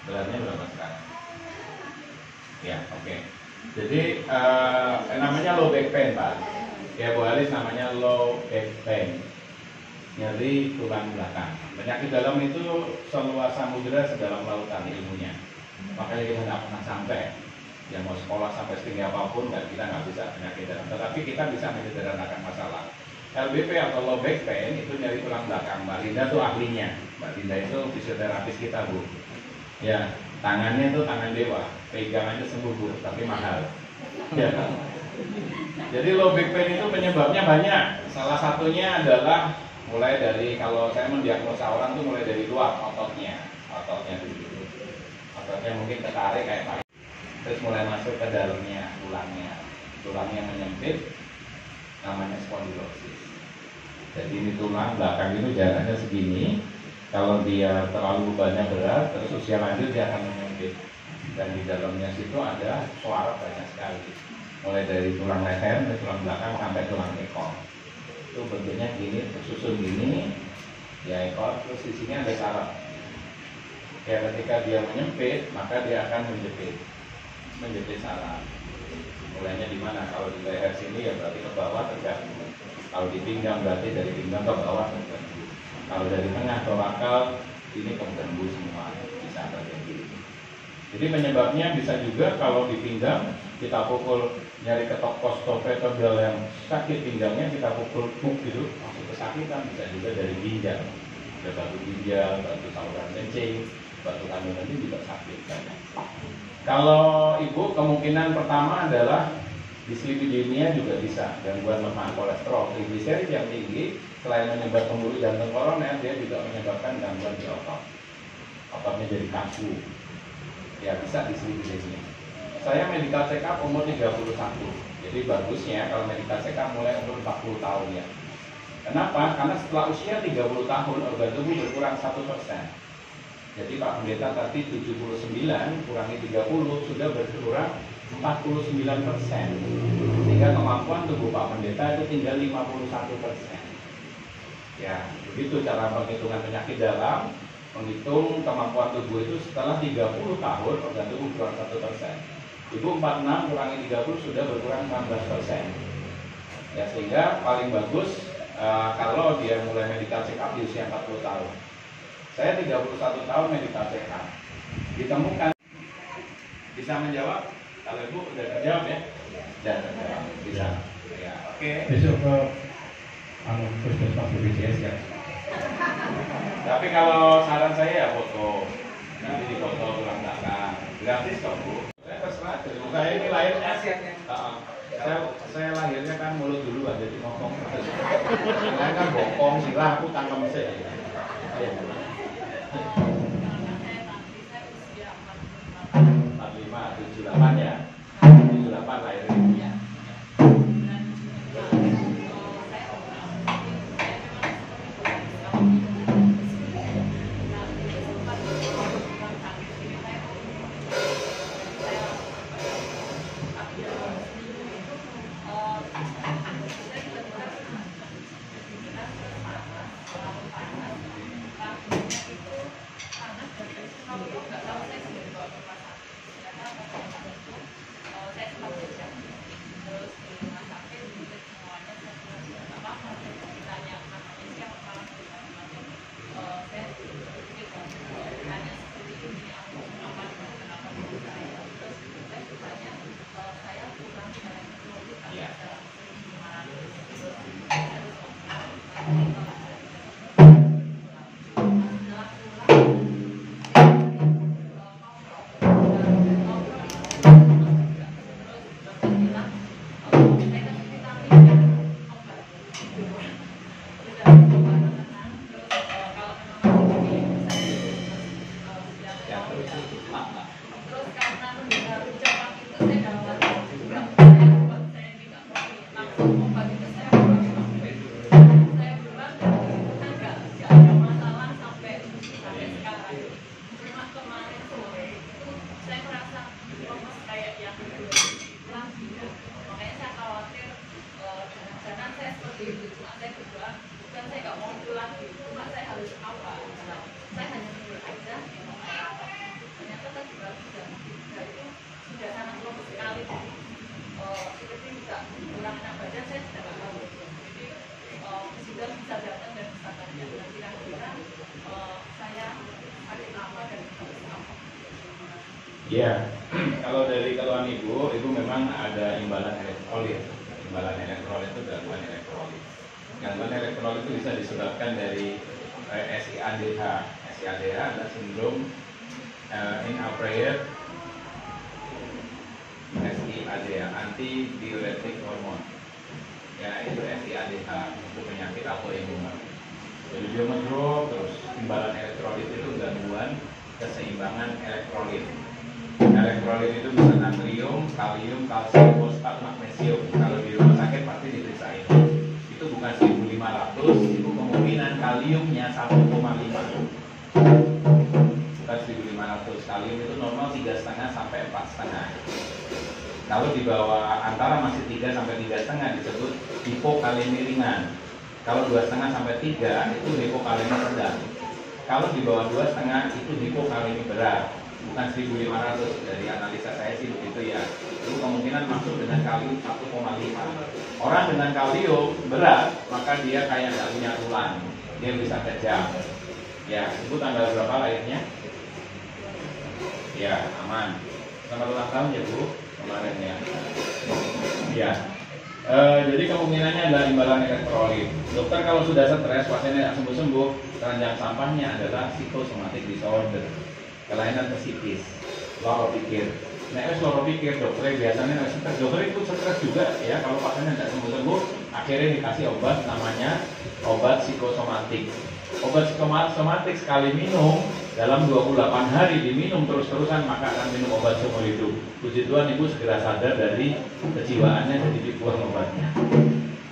Beratnya berapa sekarang? Ya, oke. Jadi namanya low back pain Pak. Ya Bu Haris namanya low back pain. Nyeri tulang belakang. Penyakit dalam itu seluas samudera sedalam lautan ilmunya. Makanya kita nggak pernah sampai. Ya mau sekolah sampai setinggi apapun, kita nggak bisa penyakit dalam. Tetapi kita bisa menyederhanakan masalah. LBP atau low back pain itu nyeri tulang belakang. Mbak Linda tuh ahlinya. Mbak Linda itu fisioterapis kita Bu. Ya, tangannya tuh tangan dewa, pegang aja sembuh Bu, tapi mahal. Ya. Jadi low back pain itu penyebabnya banyak. Salah satunya adalah mulai dari, kalau saya mendiagnosa orang tuh mulai dari luar ototnya dulu. Ototnya mungkin ketarik kayak Pak. Terus mulai masuk ke dalamnya, tulangnya menyempit, namanya spondylosis. Jadi ini tulang belakang itu jaraknya segini. Kalau dia terlalu bebannya berat, terus usia lanjut dia akan menyempit. Dan di dalamnya situ ada suara banyak sekali. Mulai dari tulang leher, tulang belakang sampai tulang ekor. Itu bentuknya gini, tersusun gini. Ya ekor, terus di sini ada saraf. Ya ketika dia menyempit, maka dia akan menjepit saraf. Mulainya di mana? Kalau di leher sini ya berarti ke bawah terganggu. Kalau di pinggang berarti dari pinggang ke bawah terganggu. Kalau dari tengah ke bakal ini terganggu semua, bisa terjadi. Jadi penyebabnya bisa juga kalau di pinggang kita pukul, nyari ketok postopetodal yang sakit pinggangnya, kita pukul gitu, langsung kesakitan. Bisa juga dari ginjal, ada batu ginjal, batu saluran kencing, batu kandungan ini juga sakit. Kalau ibu, kemungkinan pertama adalah dislipidemia juga bisa, gangguan lemah kolesterol, trigliserid yang tinggi. Selain menyebabkan pembuluh jantung koroner, dia juga menyebabkan gangguan di otot. Ototnya jadi kaku. Ya bisa dislipidemia. Saya medical check up umur 31. Jadi bagusnya kalau medical check up mulai umur 40 tahun ya. Kenapa? Karena setelah usia 30 tahun organ tubuh berkurang 1%. Jadi Pak Pendeta tadi 79 kurangi 30 sudah berkurang 49%. Sehingga kemampuan tubuh Pak Pendeta itu tinggal 51%. Ya, begitu cara penghitungan penyakit dalam, menghitung kemampuan tubuh itu setelah 30 tahun organ tubuh berkurang 1%. Ibu 46 kurangi 30 sudah berkurang 16%. Ya, sehingga paling bagus kalau dia mulai medical check up di usia 40 tahun. Saya 31 tahun medical check up. Ditemukan. Bisa menjawab? Kalau Ibu udah terjawab ya? Sudah terjawab. Bisa. Ya, oke. Besok ke puskesmas BPJS ya. Tapi kalau saran saya ya foto. Nanti dipoto tulang belakang. Gratis kok Bu. Saya terserah. Saya ini lahirnya saya lahirnya kan mulut duluan jadi ngomong. Saya kan bokong silah aku tangkem sih. Ayo. 45, 78 ya. 78 lahirnya. Ya, kalau dari keluhan ibu memang ada imbalan elektrolit. Imbalan elektrolit itu gangguan elektrolit. Gangguan elektrolit itu bisa disebabkan dari SIADH. SIADH adalah sindrom inappropriate SIADH, antidiuretic hormone. Ya, itu SIADH, itu penyakit autoimun. Jadi dia ngedrop terus imbalan elektrolit itu gangguan keseimbangan elektrolit. Elektrolit itu bisa natrium, kalium, kalsium, fosfat, magnesium. Kalau di rumah sakit pasti diperiksain. Itu bukan 1.500, itu kemungkinan kaliumnya 1,5. Bukan 1.500. Kalium itu normal 3,5 sampai 4,5. Kalau di bawah antara masih 3 sampai 3,5 disebut hipokalemi ringan. Kalau 2,5 sampai 3 itu hipokalemi sedang. Kalau di bawah 2,5 itu hipokalemi berat. Bukan 1.500, dari analisa saya sih begitu ya. Itu kemungkinan masuk dengan kalium 1,5. Orang dengan kalium berat, maka dia kayak nggak punya tulang, dia bisa kejang. Ya, itu tanggal berapa lahirnya? Ya, aman. Selamat ulang tahun ya Bu, kemarin ya. Ya. Jadi kemungkinannya adalah imbalan elektrolit. Dokter kalau sudah stres, pasiennya tidak sembuh-sembuh, keranjang sampahnya adalah psikosomatic disorder. Kelainan psikis, loro pikir. Nah, loro pikir dokter biasanya stres. Dokter itu stres juga ya kalau pasiennya tidak sembuh-sembuh, akhirnya dikasih obat namanya obat psikosomatik. Obat psikosomatik sekali minum dalam 28 hari diminum terus-terusan maka akan minum obat seumur hidup. Puji Tuhan ibu segera sadar dari kejiwaannya jadi dibuang obatnya.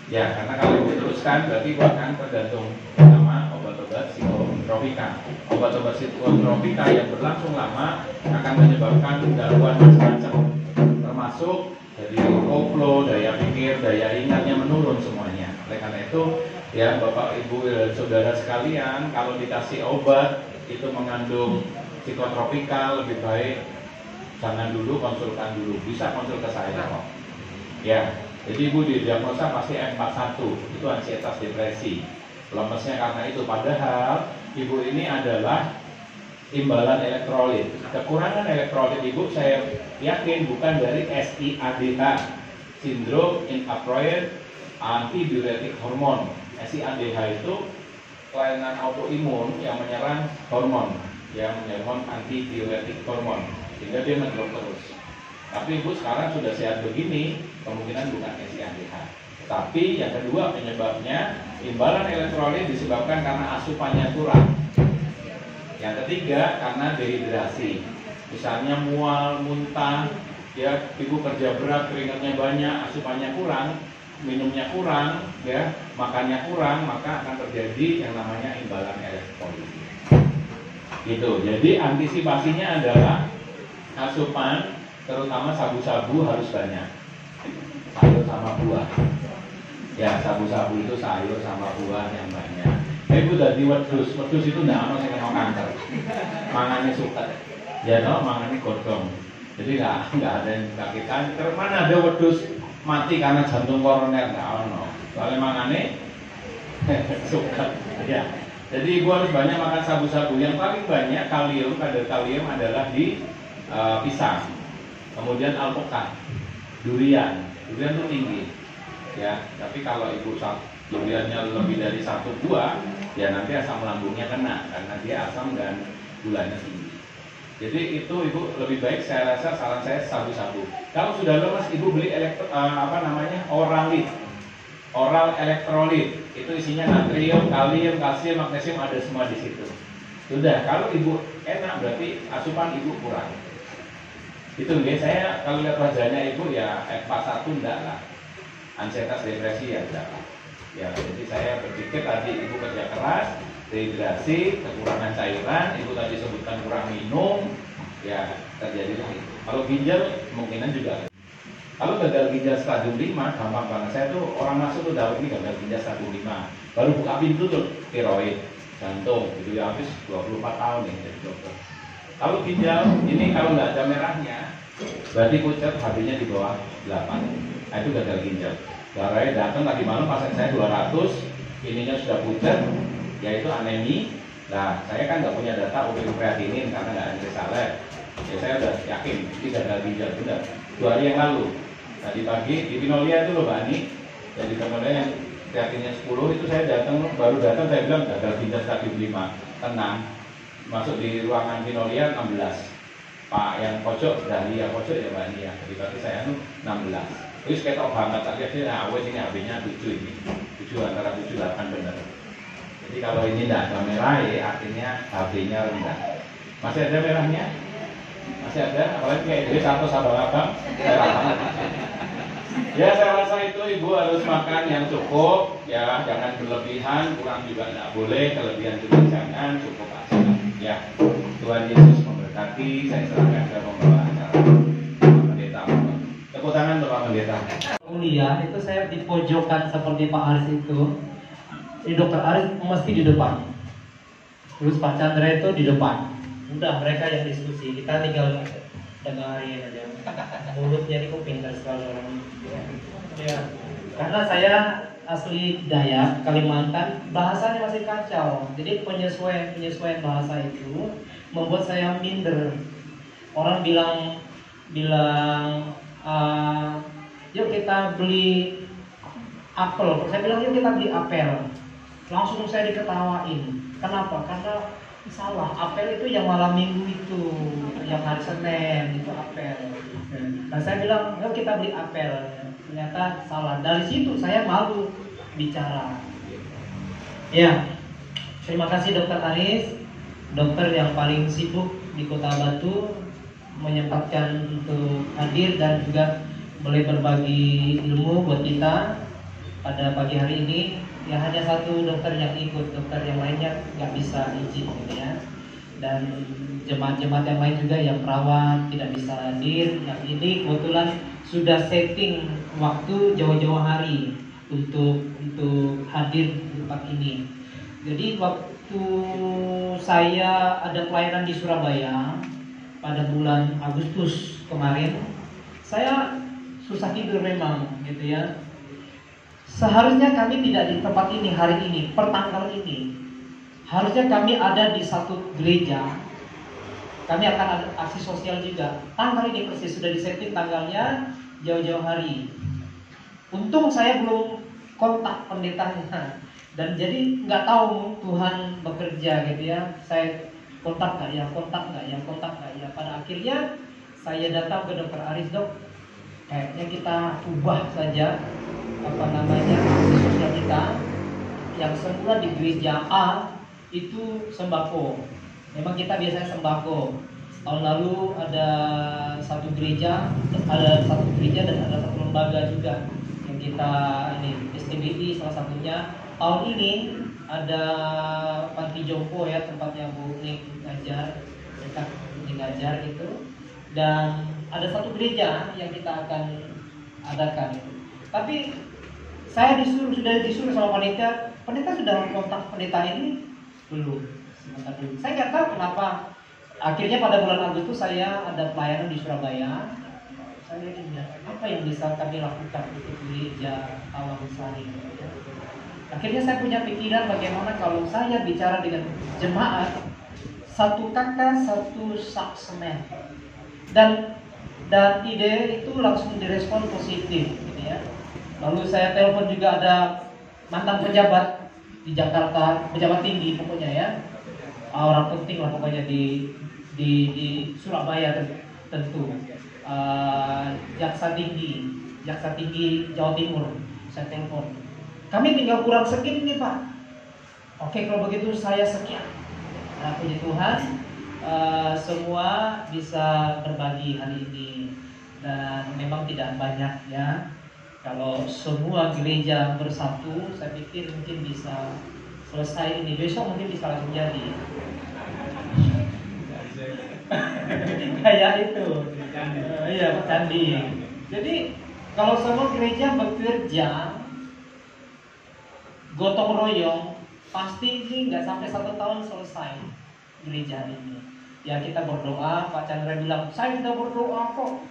Ya, karena kalau ibu teruskan berarti ibu akan tergantung sama obat-obat psikotropika. Obat-obat psikotropika yang berlangsung lama akan menyebabkan gangguan macam-macam, termasuk dari koplo, daya pikir, daya ingatnya menurun semuanya. Oleh karena itu, ya Bapak Ibu dan saudara sekalian, kalau dikasih obat itu mengandung psikotropika, lebih baik jangan dulu, konsulkan dulu. Bisa konsul ke saya kok. Ya, jadi ibu didiagnosa pasti M41, itu ansietas depresi. Lemesnya karena itu, padahal ibu ini adalah imbalan elektrolit. Kekurangan elektrolit ibu saya yakin bukan dari SIADH, Syndrome Inappropriate Antidiuretic Hormone. SIADH itu kelainan autoimun yang menyerang hormon, antidiuretic hormon, sehingga dia ngedrop terus. Tapi ibu sekarang sudah sehat begini, kemungkinan bukan SIADH. Tapi yang kedua penyebabnya imbalan elektrolit disebabkan karena asupannya kurang. Yang ketiga karena dehidrasi. Misalnya mual, muntah, ya ibu kerja berat, keringatnya banyak, asupannya kurang, minumnya kurang, ya makannya kurang, maka akan terjadi yang namanya imbalan elektrolit. Gitu. Jadi antisipasinya adalah asupan, terutama sabu-sabu harus banyak, sayur sama buah. Ya sabu-sabu itu sayur sama buah yang banyak. Ibu tadi wedhus itu ndak ono sing kena kanker. Mangane suket. Ya no, mangane godhong. Jadi nggak ada yang sakit kanker. Mana ada wedhus mati karena jantung koroner, nggak ono. Soalnya mangane suket. Ya. Jadi ibu harus banyak makan sabu-sabu. Yang paling banyak kalium, kadar kalium adalah di pisang. Kemudian alpukat, durian itu tinggi. Ya, tapi kalau ibu duriannya lebih dari 1 buah, ya nanti asam lambungnya kena karena dia asam dan gulanya tinggi. Jadi itu ibu lebih baik saya rasa saran saya sabu-sabu. Kalau sudah lemas ibu beli oral elektrolit. Itu isinya natrium, kalium, kalsium, magnesium ada semua di situ. Sudah, kalau ibu enak berarti asupan ibu kurang. Itu nggih, saya kalau lihat wajahnya ibu ya M41 enggak lah. Ansietas depresi ya enggak lah. Ya, jadi saya berpikir tadi ibu kerja keras, dehidrasi, kekurangan cairan, ibu tadi sebutkan kurang minum, ya terjadilah itu. Kalau ginjal kemungkinan juga. Kalau gagal ginjal stadium 5 gampang banget. Saya tuh orang masuk tuh tahu ini gagal ginjal stadium 5. Baru buka pintu tuh tiroid, jantung, itu ya habis 24 tahun nih jadi dokter. Kalau ginjal ini kalau nggak ada merahnya, berarti pucat, HB-nya di bawah 8. Nah, itu gagal ginjal. Darahnya datang tadi malam pasien saya 200, ininya sudah pucat, yaitu anemi. Nah, saya kan nggak punya data urin kreatinin karena nggak ada salep. Ya saya udah yakin ini gagal ginjal benar. 2 hari yang lalu, tadi pagi di Pinolia itu loh Mbak Ani, jadi temennya yang kreatinnya 10 itu saya baru datang saya bilang gagal ginjal stadium 5, tenang. Masuk di ruangan Pinolia 16. Pak yang pojok, Dahlia pojok ya Mbak Nia. Jadi berarti saya 16. Terus ketok banget tadi aja awet ini HB-nya 7 ini. 7 antara 7 8 benar. Jadi kalau ini tidak ada merah ya artinya HB-nya rendah. Masih ada merahnya? Masih ada, apalagi kayak duit satu abang-abang. Ya saya rasa itu ibu harus makan yang cukup, ya jangan berlebihan, kurang juga tidak boleh, kelebihan juga jangan, cukup aja. Ya, Tuhan Yesus memberkati. Saya serahkan ke pembawa acara Bapak Pendeta. Tepuk tangan Bapak Pendeta. Mulia itu saya di pojokan seperti Pak Aris itu. Jadi Dokter Aris mesti di depan. Terus Pak Chandra itu di depan. Udah mereka yang diskusi, kita tinggal dengarin aja. Mulutnya ini kok pintar sekali orang ini. Ya, karena saya asli Dayak, Kalimantan, bahasanya masih kacau. Jadi penyesuaian bahasa itu membuat saya minder. Orang bilang yuk kita beli apel. Saya bilang yuk kita beli apel. Langsung saya diketawain. Kenapa? Karena salah, apel itu yang malam minggu itu, yang hari Senin itu apel. Nah saya bilang, yuk kita beli apel. Ternyata salah. Dari situ saya malu bicara. Ya, terima kasih Dokter Aris. dokter yang paling sibuk di Kota Batu menyempatkan untuk hadir dan juga boleh berbagi ilmu buat kita pada pagi hari ini. Ya hanya satu dokter yang ikut, dokter yang lainnya nggak bisa izin gitu ya. Dan jemaat-jemaat yang lain juga yang perawat tidak bisa hadir. Yang ini kebetulan sudah setting waktu jauh-jauh hari untuk hadir di tempat ini. Jadi waktu saya ada pelayanan di Surabaya pada bulan Agustus kemarin, saya susah tidur memang gitu ya. Seharusnya kami tidak di tempat ini hari ini, per tanggal ini. Harusnya kami ada di satu gereja. Kami akan ada aksi sosial juga. Tanggal ini persis sudah disetting tanggalnya jauh-jauh hari. Untung saya belum kontak pendetanya. Dan jadi nggak tahu Tuhan bekerja gitu ya. Saya kontak nggak ya, kontak nggak ya, kontak nggak ya. Pada akhirnya saya datang ke Dokter Aris, Dok, kayaknya kita ubah saja aksi sosial kita. Yang semula di gereja A itu sembako. Memang kita biasanya sembako. Tahun lalu ada satu gereja dan ada satu lembaga juga yang kita ini STBI salah satunya. Tahun ini ada panti jompo ya, tempatnya Bu Ning ngajar, dekat ngajar gitu. Dan ada satu gereja yang kita akan adakan itu. Tapi saya sudah disuruh sama pendeta sudah kontak pendeta ini belum. Sebentar dulu. Saya nggak tahu kenapa. Akhirnya pada bulan Agustus saya ada pelayanan di Surabaya. Saya lihat apa yang bisa kami lakukan untuk gereja Tawang Sari. Akhirnya saya punya pikiran bagaimana kalau saya bicara dengan jemaat, satu kata satu saksemen. Dan ide itu langsung direspon positif gitu ya. Lalu saya telepon juga ada mantan pejabat di Jakarta, pejabat tinggi pokoknya ya, orang penting lah pokoknya di Surabaya tentu, jaksa tinggi Jawa Timur. Saya telepon, kami tinggal kurang segini nih Pak. Oke kalau begitu saya sekian. Nah puji Tuhan, semua bisa berbagi hari ini dan memang tidak banyak ya. Kalau semua gereja bersatu, saya pikir mungkin bisa selesai ini. Besok mungkin bisa langsung jadi. Kayak itu. Iya, candi. Jadi kalau semua gereja bekerja gotong royong, pasti ini nggak sampai 1 tahun selesai gereja ini. Ya kita berdoa. Pak Chandra bilang, saya sudah berdoa kok.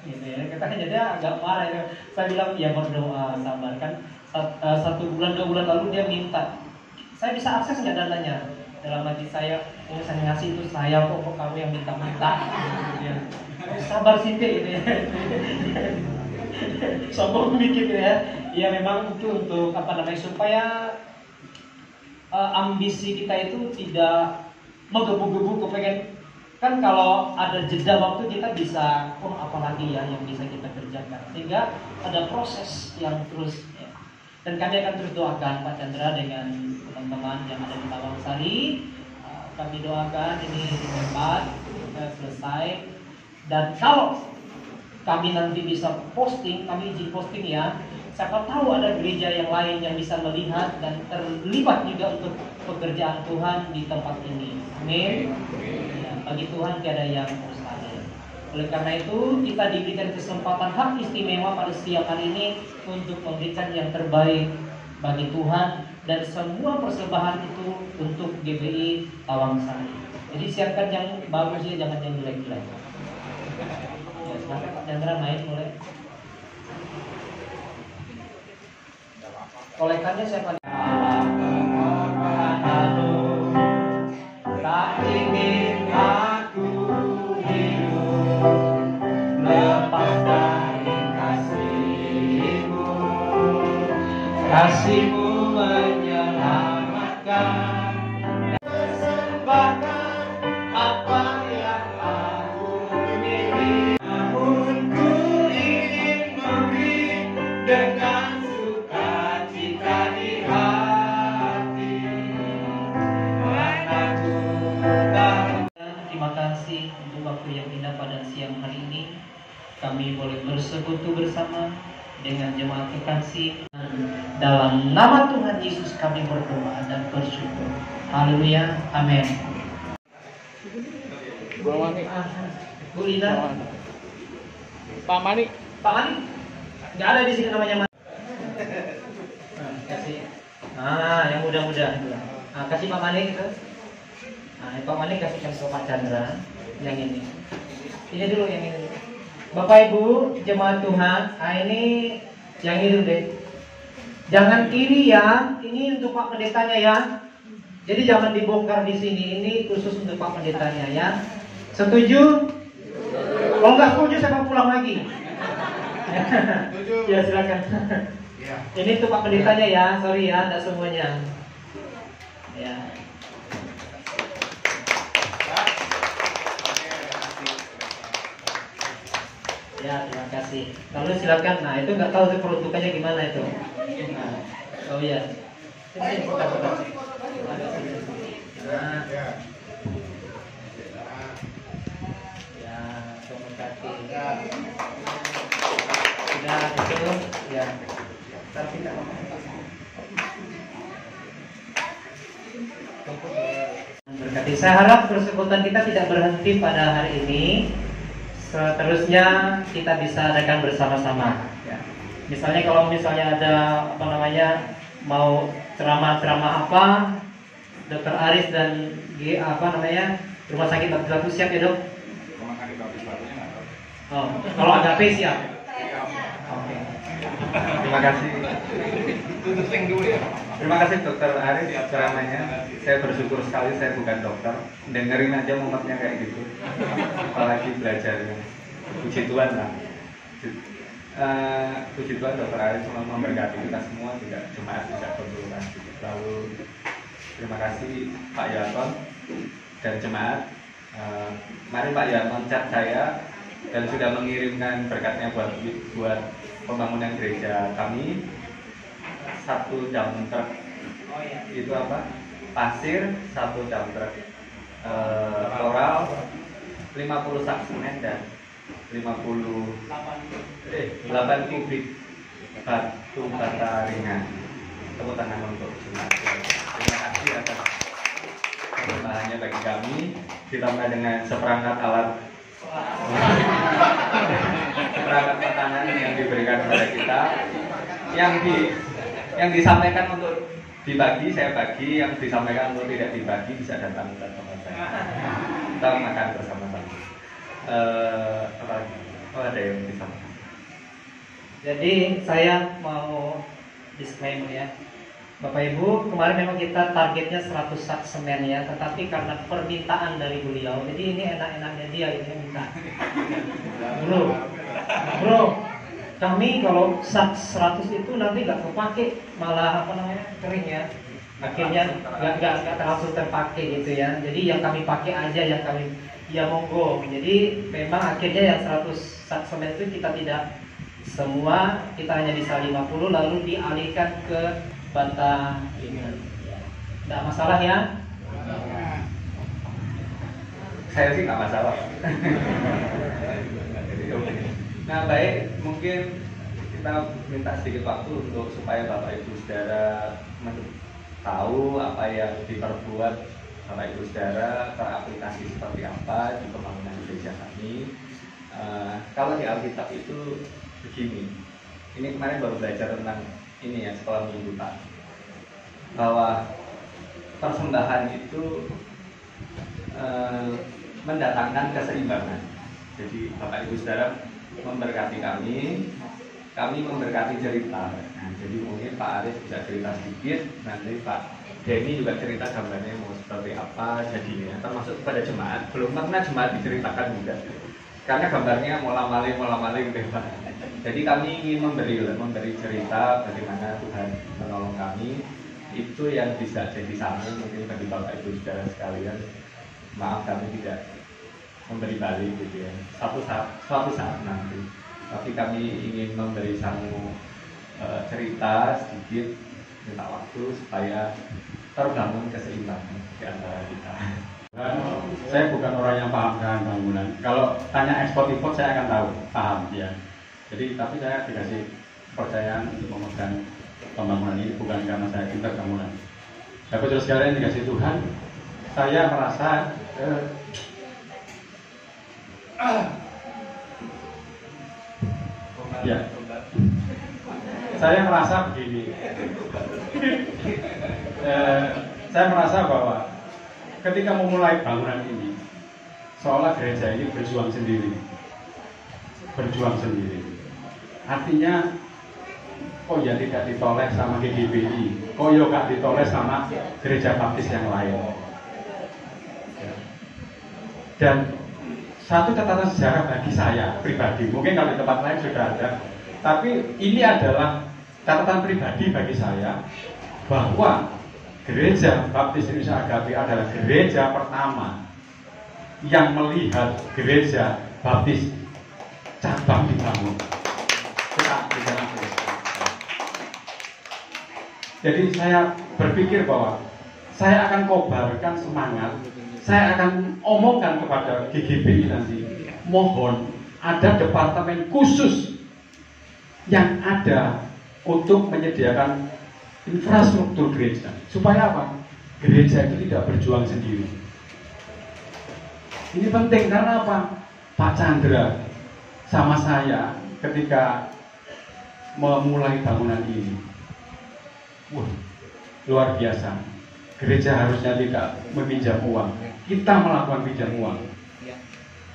Gitu ya, kita kan jadi agak marah ya. Saya bilang ya berdoa, sabar kan. 1 bulan 2 bulan lalu dia minta, saya bisa akses nggak dananya? Dalam hati saya, oh saya ngasih itu saya kok kamu yang minta-minta. Ya. Sabar sih gitu ya. Sombong dikit ya. Ya memang itu untuk supaya ambisi kita itu tidak menggebu-gebu kepengen. Kan kalau ada jeda waktu kita bisa, apalagi ya yang bisa kita kerjakan. Sehingga ada proses yang terus ya. Dan kami akan terus doakan Pak Chandra dengan teman-teman yang ada di Tawang Sari. Kami doakan ini cepat selesai. Dan kalau kami nanti bisa posting, kami izin posting ya. Siapa tahu ada gereja yang lain yang bisa melihat dan terlibat juga untuk pekerjaan Tuhan di tempat ini. Amin. Bagi Tuhan tiada yang mustahil. Oleh karena itu kita diberikan kesempatan hak istimewa pada siang hari ini untuk memberikan yang terbaik bagi Tuhan dan semua persembahan itu untuk GBI Tawang Sari. Jadi siapkan yang bagus ya, jangan yang jelek-jelek. Ya, silakan Pak Chandra main boleh. Kolekannya siapa? Tak ingin aku hidup lepas dari kasih-Mu. Kasih-Mu menyelamatkan. Persembahkan apa yang aku miliki. Namun ku ingin memberi dengan sukacita di hati. waktu yang indah pada siang hari ini. Kami boleh bersekutu bersama dengan jemaat kekasih. Dalam nama Tuhan Yesus kami berdoa dan bersyukur. Haleluya, amin. Bu Lina, Pak Mani. Pak Mani, nggak ada di sini namanya Mani. Kasih, yang muda-muda. Kasih Pak Mani gitu. Pak Mani kasihkan ke Pak Chandra yang ini. Ini dulu yang ini. Bapak Ibu jemaat Tuhan, ini yang ini dulu deh. Jangan iri ya, ini untuk Pak Pendetanya ya. Jadi jangan dibongkar di sini, ini khusus untuk Pak Pendetanya ya. Setuju? Kalau nggak setuju saya mau pulang lagi. Ya silakan. Ini untuk Pak Pendetanya ya, sorry ya, tidak semuanya. Ya. Ya, terima kasih. Lalu silakan. Nah, itu nggak tahu peruntukannya gimana itu. Nah, oh ya. Ini foto-foto. Nah. Ya, terima kasih. Sudah itu ya. Tapi tidak berkati. Saya harap persekutuan kita tidak berhenti pada hari ini. Seterusnya kita bisa adakan bersama-sama. Ya. Misalnya kalau misalnya ada mau ceramah-ceramah apa, Dr. Aris dan Rumah Sakit Batu siap ya dok? Rumah Sakit Batu nggak tahu. Oh, kalau Agape siap. Oke. Terima kasih. Terima kasih Dokter Aris ceramahnya. Saya bersyukur sekali saya bukan dokter. Dengerin aja mumetnya kayak gitu. Apalagi belajarnya. Puji Tuhan lah. Puji Tuhan Dokter Aris memberkati kita semua, juga jemaat tidak konsultan. Lalu terima kasih Pak Yaton dan jemaat. Mari Pak Yaton chat saya dan sudah mengirimkan berkatnya buat pembangunan gereja kami. 1 dump truck itu apa? Pasir, 1 dump truck koral, 50 sak semen dan 8 kubik batu bata ringan. Tepuk tangan untuk jemaat. Terima kasih atas persembahannya bagi kami, ditambah dengan seperangkat alat perangkat pertahanan yang diberikan kepada kita, yang disampaikan untuk dibagi saya bagi, yang disampaikan untuk tidak dibagi bisa datang ke tempat saya. Kita makan bersama-sama. Ada yang disampaikan. Jadi saya mau disclaimer ya, Bapak Ibu, kemarin memang kita targetnya 100 sak semen ya, tetapi karena permintaan dari beliau, jadi ini enak-enaknya dia ini yang minta. Bro, kami kalau sak 100 itu nanti nggak kepake, malah kering ya. Akhirnya nggak langsung terpakai gitu ya. Jadi yang kami pakai aja, yang kami ya monggo. Jadi memang akhirnya yang 100 sak semen itu kita tidak semua, kita hanya bisa 50 lalu dialihkan ke bata ringan. Tidak masalah ya? Saya sih nggak masalah. Nah baik, mungkin kita minta sedikit waktu untuk supaya Bapak Ibu Saudara tahu apa yang diperbuat Bapak Ibu Saudara, teraplikasi seperti apa di pembangunan gereja kami. Kalau di Alkitab itu begini, ini kemarin baru belajar tentang ini ya, sekolah minggu Pak, bahwa persembahan itu mendatangkan keseimbangan. Jadi Bapak Ibu Saudara memberkati kami memberkati cerita. Nah, jadi mungkin Pak Aris bisa cerita sedikit, nanti Pak Denny juga cerita gambarnya mau seperti apa jadinya, termasuk kepada jemaat. Belum pernah jemaat diceritakan juga, karena gambarnya mola-maling deh Pak. Jadi kami ingin memberi cerita bagaimana Tuhan menolong kami. Itu yang bisa jadi sambung mungkin bagi Bapak Ibu Saudara sekalian. Maaf kami tidak memberi balik gitu ya, suatu saat nanti. Tapi kami ingin memberi sambung cerita sedikit, minta waktu supaya terbangun keseimbangan di antara kita. Saya bukan orang yang paham dengan bangunan. Kalau tanya ekspor import saya akan tahu, paham ya. Jadi tapi saya dikasih kepercayaan untuk memegang pembangunan ini bukan karena saya pintar bangunan. Bapak Saudara sekalian dikasih Tuhan, saya merasa ya, saya merasa begini. Saya merasa bahwa ketika memulai bangunan ini, seolah gereja ini berjuang sendiri. Artinya, kok ya tidak ditoleh sama GGBI, kok ya gak ditoleh sama gereja baptis yang lain. Dan satu catatan sejarah bagi saya pribadi, mungkin kalau di tempat lain sudah ada, tapi ini adalah catatan pribadi bagi saya bahwa Gereja Baptis Indonesia Agape adalah gereja pertama yang melihat gereja baptis cabang dibangun. Jadi saya berpikir bahwa saya akan kobarkan semangat, saya akan omongkan kepada GGBI nanti, mohon ada departemen khusus yang ada untuk menyediakan infrastruktur gereja. Supaya apa? Gereja itu tidak berjuang sendiri. Ini penting karena apa? Pak Chandra sama saya ketika memulai bangunan ini, luar biasa. Gereja harusnya tidak meminjam uang. Kita melakukan pinjam uang.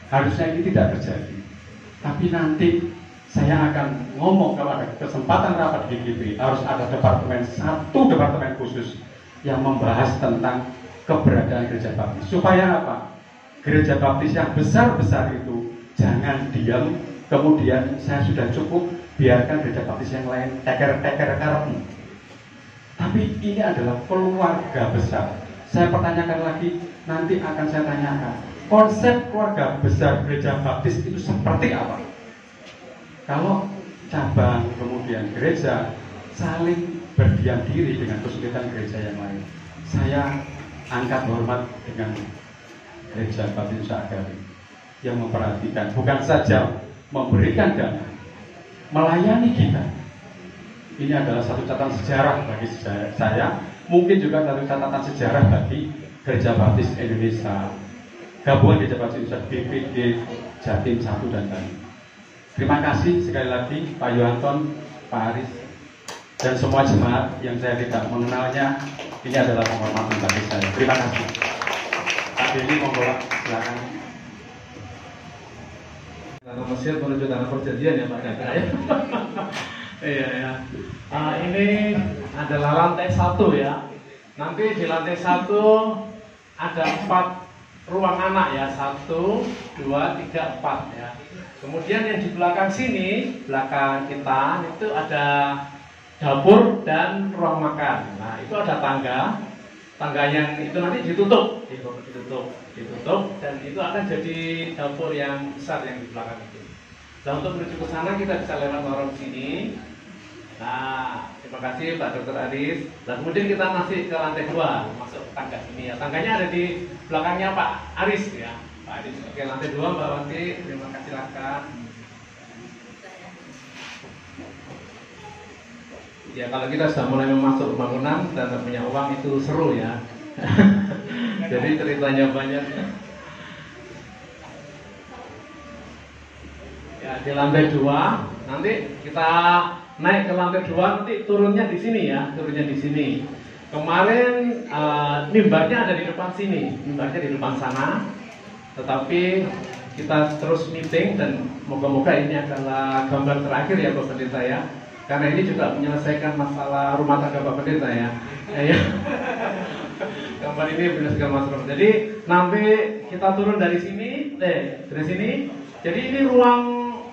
Harusnya ini tidak terjadi. Tapi nanti saya akan ngomong kalau ada kesempatan rapat GGB, harus ada satu departemen khusus yang membahas tentang keberadaan gereja baptis. Supaya apa? Gereja baptis yang besar-besar itu jangan diam, kemudian saya sudah cukup, biarkan gereja baptis yang lain teker-teker karepmu. Tapi ini adalah keluarga besar. Saya pertanyakan lagi, nanti akan saya tanyakan, konsep keluarga besar gereja baptis itu seperti apa? Kalau cabang kemudian gereja saling berdiam diri dengan kesulitan gereja yang lain, saya angkat hormat dengan gereja Baptis Agape yang memperhatikan, bukan saja memberikan dana, melayani kita. Ini adalah satu catatan sejarah bagi saya, mungkin juga satu catatan sejarah bagi Gereja Baptis Indonesia, Gabungan Gereja Baptis Indonesia BPD Jatim 1 dan lain. Terima kasih sekali lagi Pak Yohanton, Pak Aris, dan semua jemaat yang saya tidak mengenalnya. Ini adalah penghormatan bagi saya. Terima kasih. Pak Deni, monggo silakan. Tanah Mesir menuju tanah perjanjian ya Pak Chandra ya. Iya ya. Ini adalah lantai 1 ya. Nanti di lantai 1 ada 4 ruang anak ya, 1, 2, 3, 4 ya. Kemudian yang di belakang sini, belakang kita itu ada dapur dan ruang makan. Nah itu ada tangga yang itu nanti ditutup, dan itu akan jadi dapur yang besar yang di belakang itu. Nah untuk menuju ke sana kita bisa lewat lorong sini. Nah terima kasih Pak Dr. Aris. Dan kemudian kita masih ke lantai 2, masuk ke tangga sini ya. Tangganya ada di belakangnya Pak Aris ya. Oke, lantai 2 Mbak Wanti, terima kasih silakan. Ya kalau kita sudah mulai memasuk bangunan dan punya uang itu seru ya. Jadi ceritanya banyak. Ya di lantai 2 nanti kita naik ke lantai 2 nanti turunnya di sini ya, turunnya di sini. Kemarin mimbarnya ada di depan sini, mimbarnya di depan sana. Tetapi kita terus meeting dan moga-moga ini adalah gambar terakhir ya Bapak Pendeta ya. Karena ini juga menyelesaikan masalah rumah tangga Bapak Pendeta ya. Gambar ini menyelesaikan masalah. Jadi nanti kita turun dari sini, dari sini. Jadi ini ruang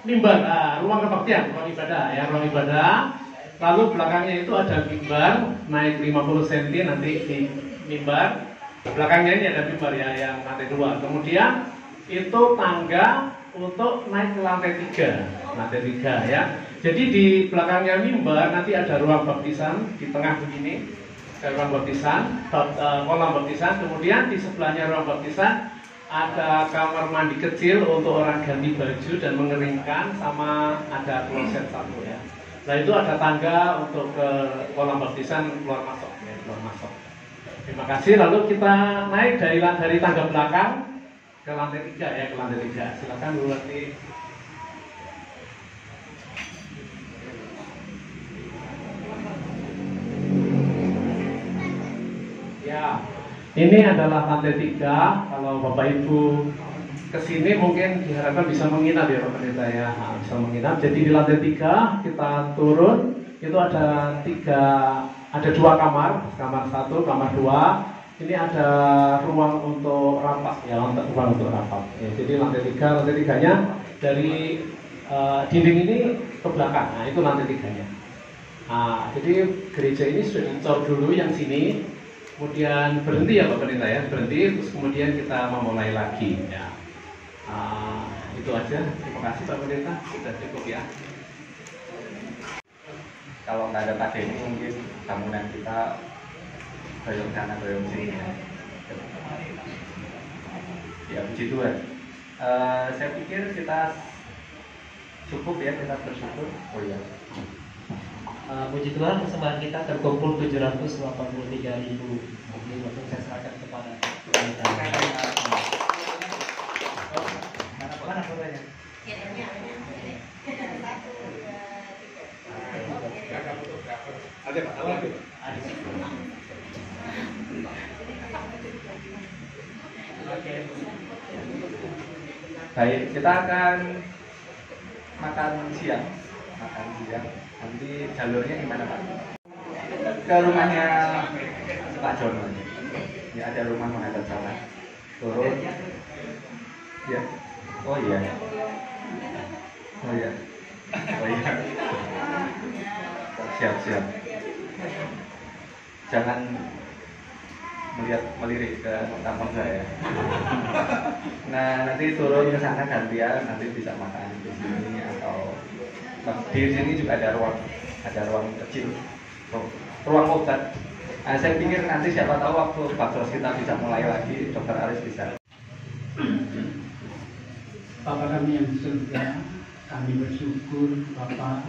mimbar, ruang kebaktian, ruang ibadah ya, ruang ibadah. Lalu belakangnya itu ada mimbar naik 50 cm nanti di mimbar. Belakangnya ini ada mimbar ya yang lantai 2. Kemudian itu tangga untuk naik ke lantai 3. Lantai 3 ya. Jadi di belakangnya mimbar nanti ada ruang baptisan di tengah begini. ruang baptisan, kolam baptisan. Kemudian di sebelahnya ruang baptisan ada kamar mandi kecil untuk orang ganti baju dan mengeringkan, sama ada kloset satu ya. Nah itu ada tangga untuk ke kolam baptisan keluar masuk ya, keluar masuk. Terima kasih. Lalu kita naik dari tangga belakang ke lantai 3 ya, ke lantai 3. Silakan Bu Wati. Ya, ini adalah lantai 3. Kalau Bapak Ibu kesini mungkin diharapkan bisa menginap ya Pak Pendeta ya, nah, bisa menginap. Jadi di lantai 3 kita turun, itu ada 2 kamar, kamar 1, kamar 2. Ini ada ruang untuk rapat ya, ruang untuk rapat. Ya, jadi lantai 3-nya dari dinding ini ke belakang. Nah itu lantai 3-nya. Nah, jadi gereja ini sudah dicor dulu yang sini, kemudian berhenti ya Pak Pendeta ya, berhenti, terus kemudian kita memulai lagi ya. Itu aja. Terima kasih Pak Pendeta, sudah cukup ya. Kalau nggak ada Pak Denny mungkin bangunan kita goyong sana goyong sini ya. Ya puji Tuhan. Saya pikir kita cukup ya, kita bersyukur. Oh iya. Puji Tuhan, persembahan kita terkumpul 783.000. Jadi langsung saya serahkan kepada Tuhan. Mana fotonya? Ada Pak, lagi. Baik, kita akan makan siang. Nanti jalurnya gimana Pak? Ke rumahnya Pak Jono. Ya ada rumah menghadap sana. Turun. Ya. Oh iya. Oh iya. Oh iya. Siap. Jangan melirik ke tampang saya. Nah nanti turun ke sana gantian, nanti bisa makan di sini atau di sini juga ada ruang kecil, ruang obat. Nah, saya pikir nanti siapa tahu waktu baksos kita bisa mulai lagi, Dokter Aris bisa. Bapa kami yang di surga, kami bersyukur Bapak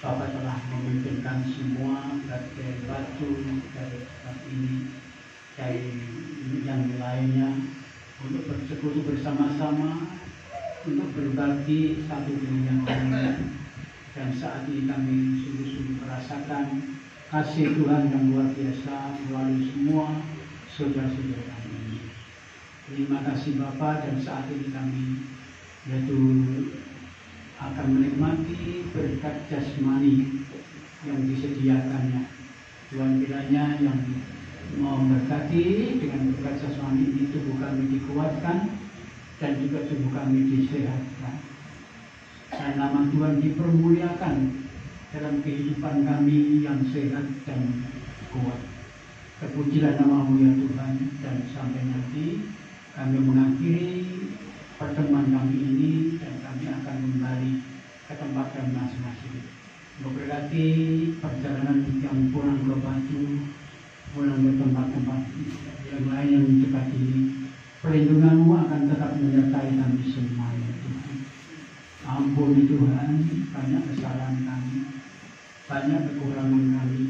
telah memimpinkan semua dari batu, dari tempat ini, dari yang lainnya, untuk bersekutu bersama-sama, untuk berbagi satu dengan yang lain. Dan saat ini kami sungguh-sungguh merasakan kasih Tuhan yang luar biasa melalui semua saudara-saudara kami. Terima kasih Bapa, dan saat ini kami yaitu akan menikmati berkat jasmani yang disediakannya. Tuhan kiranya yang memberkati dengan berkat jasmani ini, tubuh kami dikuatkan dan juga tubuh kami disehatkan. Dan nama Tuhan dipermuliakan dalam kehidupan kami yang sehat dan kuat. Terpujilah nama-Mu ya Tuhan, dan sampai nanti kami mengakhiri pertemuan kami ini dan kami akan kembali ke tempat kami masing-masing. Memberkati perjalanan yang pulang ke Batu, pulang ke tempat-tempat yang lain yang dekat ini. Perlindungan-Mu akan tetap menyertai kami semuanya Tuhan. Ampuni Tuhan banyak kesalahan kami, banyak kekurangan kami,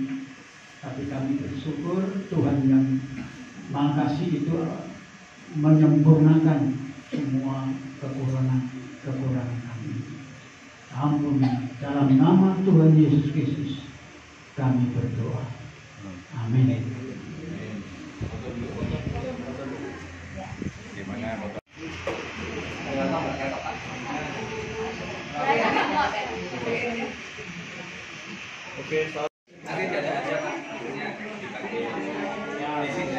tapi kami bersyukur Tuhan yang Maha Kasih itu menyempurnakan semua kekurangan kami. Ampuni, dalam nama Tuhan Yesus Kristus kami berdoa. Amin. Oke, nanti ada aja Pak. Di sini.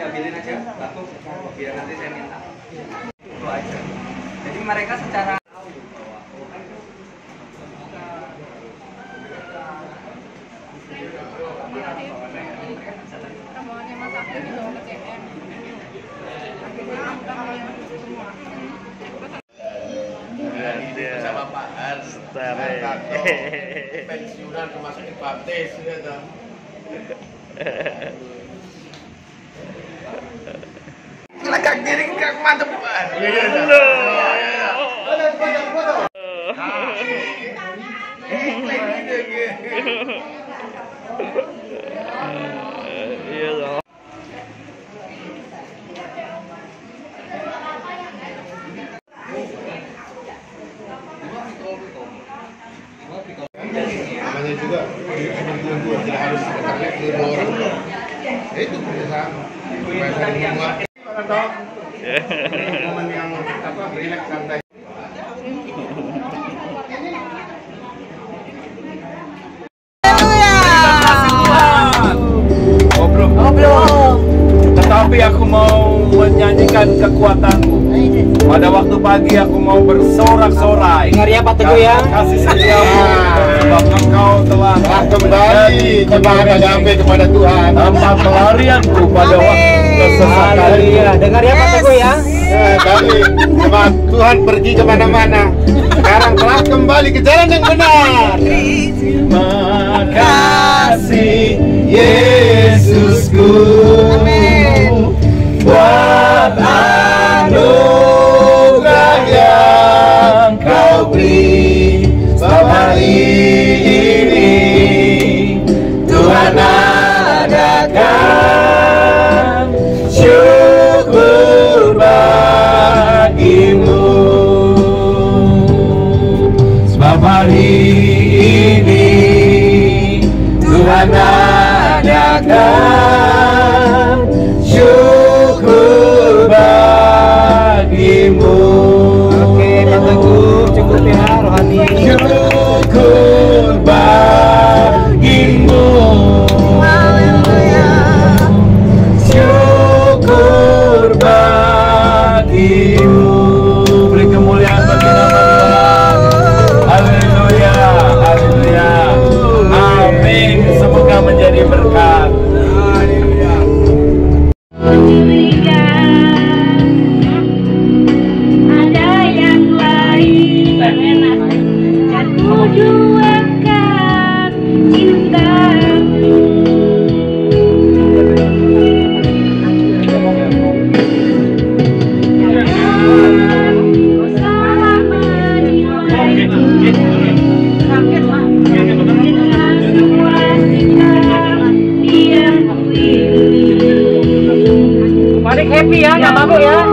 Ambilin aja batu biar nanti saya minta. Itu aja. Jadi mereka secara rombongannya Mas Akil dibawa ke CM. Akhirnya kami semua. Bersama Pak Ars. pensiunan rumah sakit baptis gitu. Kelakak diri ke mantep. Iya dong. Namanya juga sebenarnya gua tidak harus terkait ke orang. Itu kerjasama. Supaya saling menguatkan. Momen yang rileks santai. Tetapi aku mau menyanyikan kekuatanmu. Pada waktu pagi aku mau bersorak-sorai. Dengar ya Pak Teguh ya. Kasih setiamu. Sebab engkau telah kembali kepada Tuhan. Tempat pelarianku pada waktu kesesatan. Dengar ya Pak Teguh ya. Tadi sebab Tuhan pergi kemana-mana. Sekarang telah kembali ke jalan yang benar. Terima kasih Yesusku. Buat anugerah yang kau beri hari ini, Tuhan adakan syukur bagimu. Sebab hari ini Tuhan adakan syukur bagimu. Oke, Pak Teguh, cukup ya rohani. Syukur bagimu. Syukur bagimu. Beri kemuliaan bagi nama Tuhan. Haleluya, haleluya. Amin. Semoga menjadi berkat. Ada yang lain dan kujuangkan cintamu. Jangan kau salah menilaiku dengan semua sikap yang kuilui. Balik happy ya, nggak mabuk ya.